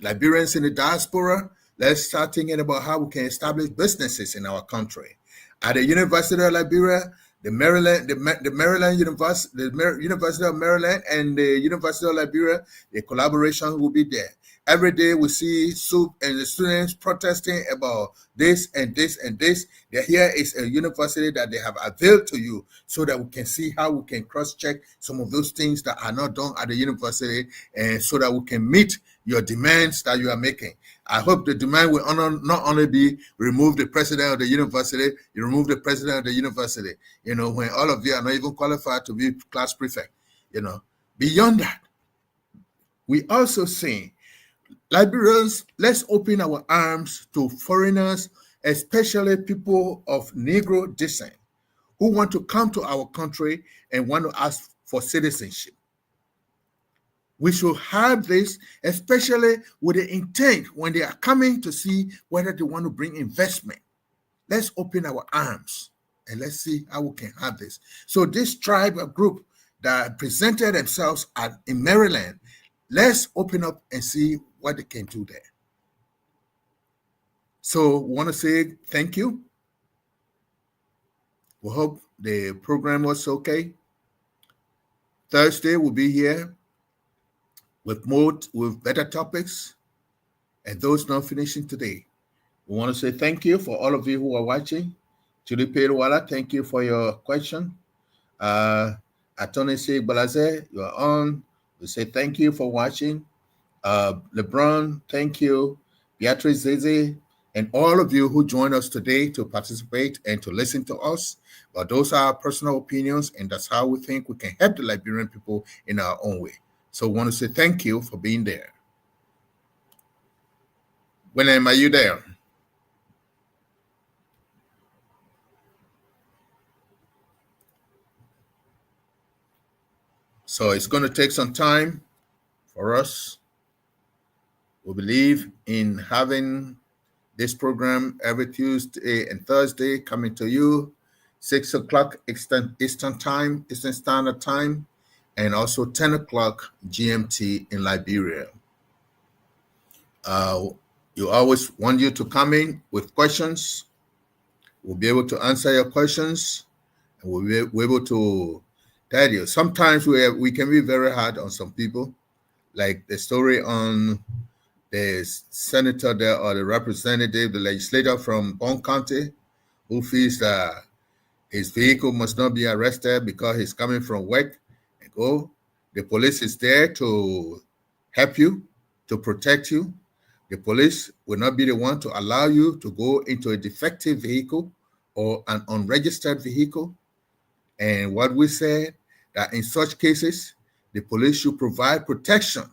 Liberians in the diaspora, let's start thinking about how we can establish businesses in our country. At the University of Liberia, the Maryland University, the University of Maryland and the University of Liberia, the collaboration will be there. Every day we see SUP and the students protesting about this and this and this. Here is a university that they have availed to you so that we can see how we can cross-check some of those things that are not done at the university, and so that we can meet your demands that you are making. I hope the demand will not only be remove the president of the university, you remove the president of the university, you know, when all of you are not even qualified to be class prefect, you know. Beyond that, we also say, Liberians, let's open our arms to foreigners, especially people of Negro descent, who want to come to our country and want to ask for citizenship. We should have this, especially with the intent when they are coming to see whether they want to bring investment. Let's open our arms and let's see how we can have this. So this tribe group that presented themselves in Maryland, let's open up and see what they can do there. So we want to say thank you. We hope the program was okay. Thursday we'll be here with better topics, and those not finishing today. We want to say thank you for all of you who are watching. Julie Periwala, thank you for your question. Attorney Sheikh Balaze, you are on. We say thank you for watching. LeBron, thank you. Beatrice Zeze, and all of you who joined us today to participate and to listen to us. But those are our personal opinions, and that's how we think we can help the Liberian people in our own way. So we want to say thank you for being there. William, are you there? So it's going to take some time for us. We believe in having this program every Tuesday and Thursday coming to you, 6 o'clock Eastern Standard Time, and also 10 o'clock GMT in Liberia. You always want you to come in with questions. We'll be able to answer your questions, and we'll be able to tell you. Sometimes we can be very hard on some people, like the story on the senator there or the representative, the legislator from Bond County, who feels that his vehicle must not be arrested because he's coming from work. Go. The police is there to help you, to protect you. The police will not be the one to allow you to go into a defective vehicle or an unregistered vehicle. And what we said, that in such cases, the police should provide protection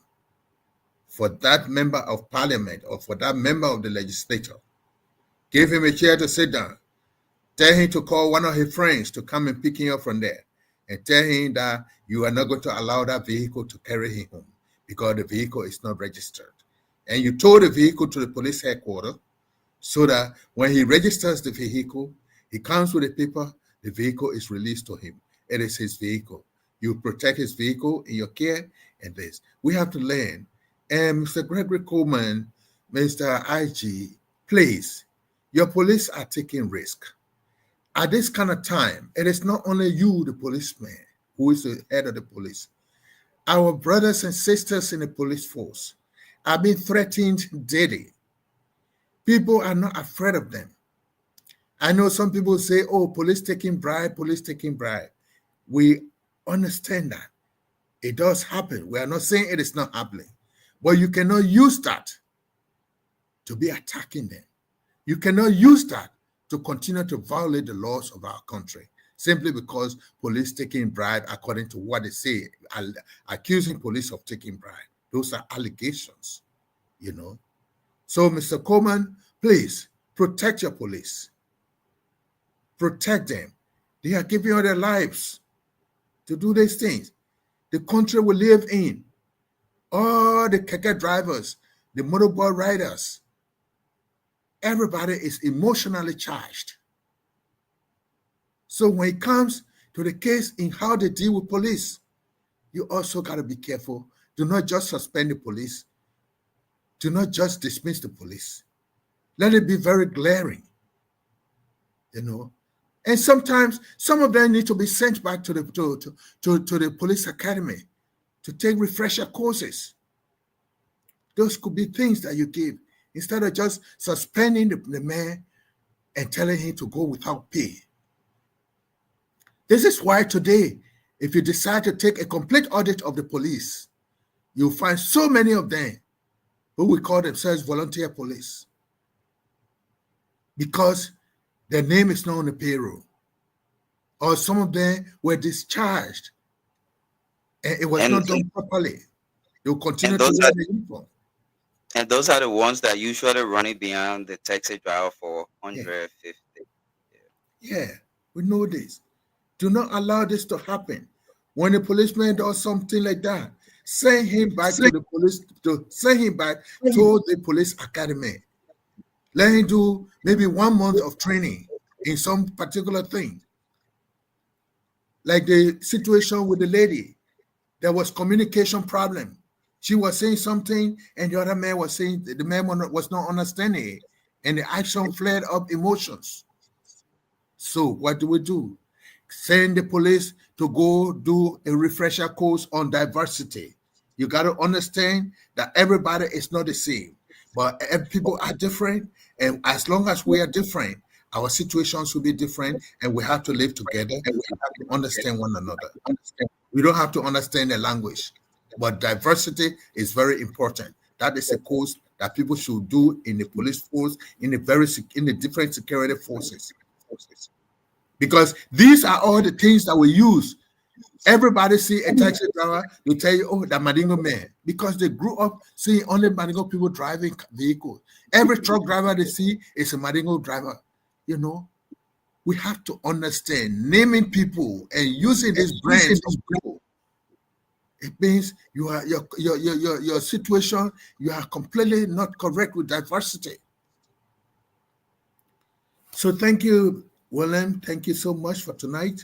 for that member of parliament or for that member of the legislature. Give him a chair to sit down. Tell him to call one of his friends to come and pick him up from there. And tell him that you are not going to allow that vehicle to carry him home because the vehicle is not registered. And you tow the vehicle to the police headquarters so that when he registers the vehicle, he comes with a paper, the vehicle is released to him. It is his vehicle. You protect his vehicle in your care and this. We have to learn. And Mr. Gregory Coleman, Mr. IG, please, your police are taking risk. At this kind of time, it is not only you, the policeman, who is the head of the police. Our brothers and sisters in the police force are being threatened daily. People are not afraid of them. I know some people say, oh, police taking bribe, police taking bribe. We understand that. It does happen. We are not saying it is not happening. But you cannot use that to be attacking them. You cannot use that to continue to violate the laws of our country simply because police taking bribe according to what they say, accusing police of taking bribe. Those are allegations, you know. So, Mr. Coleman, please protect your police. Protect them. They are giving you their lives to do these things. The country we live in, all the keke drivers, the motorbike riders, everybody is emotionally charged. So when it comes to the case in how they deal with police, you also got to be careful. Do not just suspend the police. Do not just dismiss the police. Let it be very glaring, you know. And sometimes some of them need to be sent back to the police academy to take refresher courses. Those could be things that you give instead of just suspending the man and telling him to go without pay. This is why today, if you decide to take a complete audit of the police, you'll find so many of them who will call themselves volunteer police because their name is not on the payroll. Or some of them were discharged and it was not done properly. They'll continue to wear the uniform. And those are the ones that usually running beyond the taxi driver for 150. Yeah, we know this. Do not allow this to happen. When a policeman does something like that, send him back to the police, send him back to the police academy. Let him do maybe 1 month of training in some particular thing. Like the situation with the lady, there was communication problem. She was saying something and the other man was saying, the man was not understanding it. And the action flared up emotions. So what do? Send the police to go do a refresher course on diversity. You got to understand that everybody is not the same, but people are different. And as long as we are different, our situations will be different and we have to live together and we have to understand one another. We don't have to understand the language, but diversity is very important. That is a course that people should do in the police force, in the different security forces. Because these are all the things that we use. Everybody see a taxi driver, they tell you, oh, that Mandingo man, because they grew up seeing only Mandingo people driving vehicles. Every truck driver they see is a Mandingo driver. You know, we have to understand naming people and using these brands of people. It means you are your situation, you are completely not correct with diversity. So thank you, William. Thank you so much for tonight.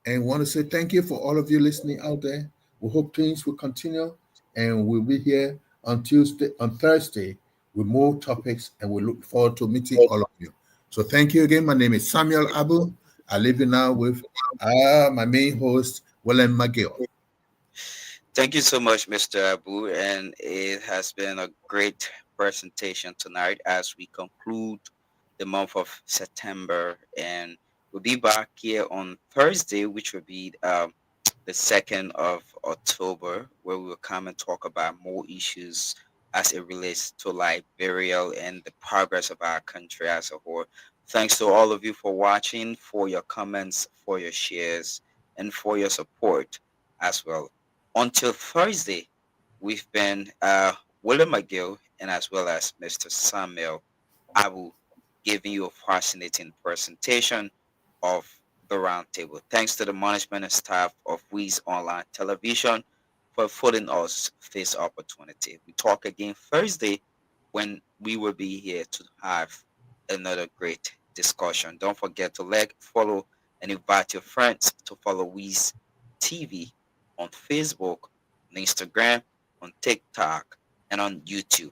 And want to say thank you for all of you listening out there. We hope things will continue and we'll be here on Thursday with more topics, and we look forward to meeting all of you. So thank you again. My name is Samuel Abu. I leave you now with my main host, William McGill. Thank you so much, Mr. Abu. And it has been a great presentation tonight as we conclude the month of September. And we'll be back here on Thursday, which will be the 2nd of October, where we will come and talk about more issues as it relates to Liberia and the progress of our country as a whole. Thanks to all of you for watching, for your comments, for your shares, and for your support as well. Until Thursday, we've been William McGill and as well as Mr. Samuel Abu giving you a fascinating presentation of the roundtable. Thanks to the management and staff of Wiz Online Television for affording us this opportunity. We talk again Thursday when we will be here to have another great discussion. Don't forget to like, follow, and invite your friends to follow Wiz TV on Facebook, on Instagram, on TikTok, and on YouTube.